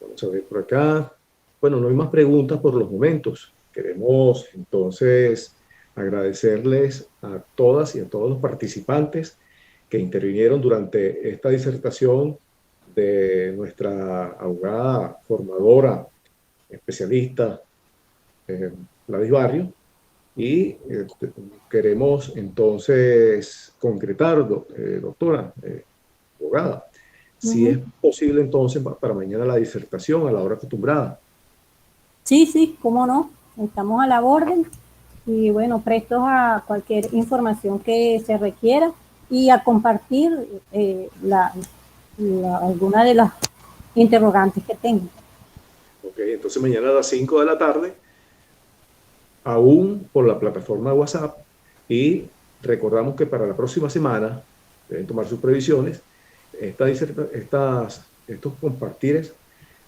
Vamos a ver por acá. Bueno, no hay más preguntas por los momentos. Queremos entonces agradecerles a todas y a todos los participantes que intervinieron durante esta disertación de nuestra abogada formadora, especialista, Gladys Barrio, y queremos entonces concretar, doctora, abogada, si es posible entonces para mañana la disertación a la hora acostumbrada. Sí, sí, cómo no. Estamos a la orden y bueno, prestos a cualquier información que se requiera y a compartir alguna de las interrogantes que tengan. Ok, entonces mañana a las 5 de la tarde, aún por la plataforma de WhatsApp, y recordamos que para la próxima semana deben tomar sus previsiones. Estos compartires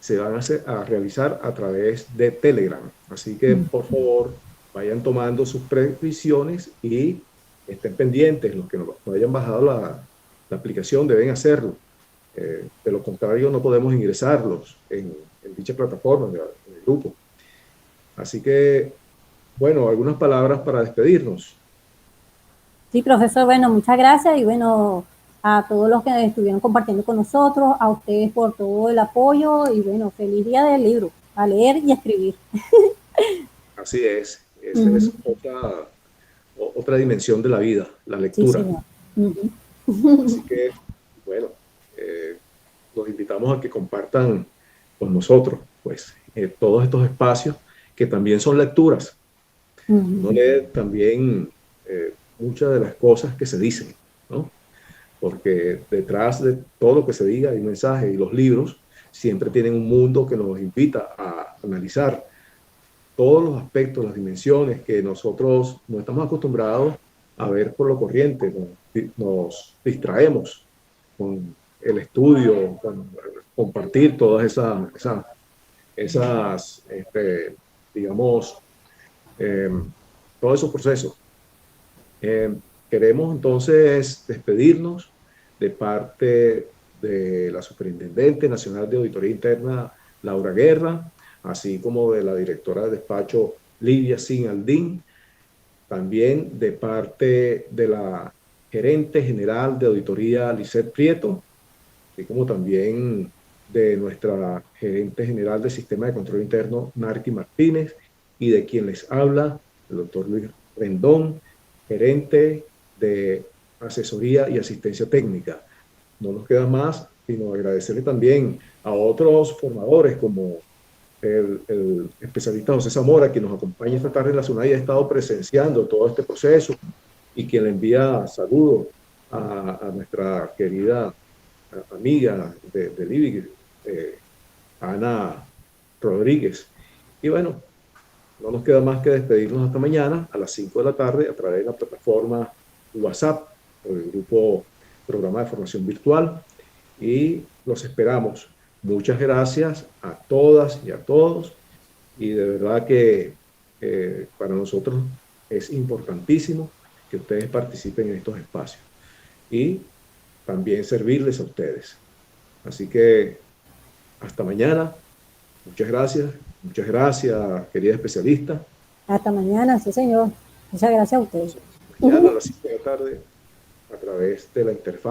se van a realizar a través de Telegram. Así que, por favor, vayan tomando sus previsiones y estén pendientes. Los que no hayan bajado la aplicación deben hacerlo. De lo contrario, no podemos ingresarlos en dicha plataforma, en el grupo. Así que, bueno, algunas palabras para despedirnos. Sí, profesor, bueno, muchas gracias y bueno, a todos los que estuvieron compartiendo con nosotros, a ustedes por todo el apoyo y bueno, feliz día del libro, a leer y a escribir. Así es, esa es otra dimensión de la vida, la Sí, lectura. señor. Así que, bueno, los invitamos a que compartan con nosotros, pues, todos estos espacios que también son lecturas. Uno lee también muchas de las cosas que se dicen, ¿no? Porque detrás de todo lo que se diga hay un mensaje, y los libros siempre tienen un mundo que nos invita a analizar todos los aspectos, las dimensiones que nosotros no estamos acostumbrados a ver por lo corriente. Nos distraemos con el estudio, con compartir todas digamos, eh, todos esos procesos. Queremos entonces despedirnos de parte de la Superintendente Nacional de Auditoría Interna, Laura Guerra, así como de la directora de despacho, Lidia Sin Aldín, también de parte de la gerente general de auditoría, Lisette Prieto, así como también de nuestra gerente general del Sistema de Control Interno, Narki Martínez, y de quien les habla, el doctor Luis Rendón, gerente de asesoría y asistencia técnica. No nos queda más sino agradecerle también a otros formadores como el especialista José Zamora, que nos acompaña esta tarde en la SUNAI, ha estado presenciando todo este proceso y quien le envía saludos a nuestra querida amiga de Libby, Ana Rodríguez. Y bueno, no nos queda más que despedirnos hasta mañana a las 5 de la tarde a través de la plataforma WhatsApp o el grupo Programa de Formación Virtual, y los esperamos. Muchas gracias a todas y a todos, y de verdad que para nosotros es importantísimo que ustedes participen en estos espacios y también servirles a ustedes. Así que hasta mañana. Muchas gracias, querida especialista. Hasta mañana, sí, señor. Muchas gracias a ustedes. Mañana a las 5 de la tarde a través de la interfaz.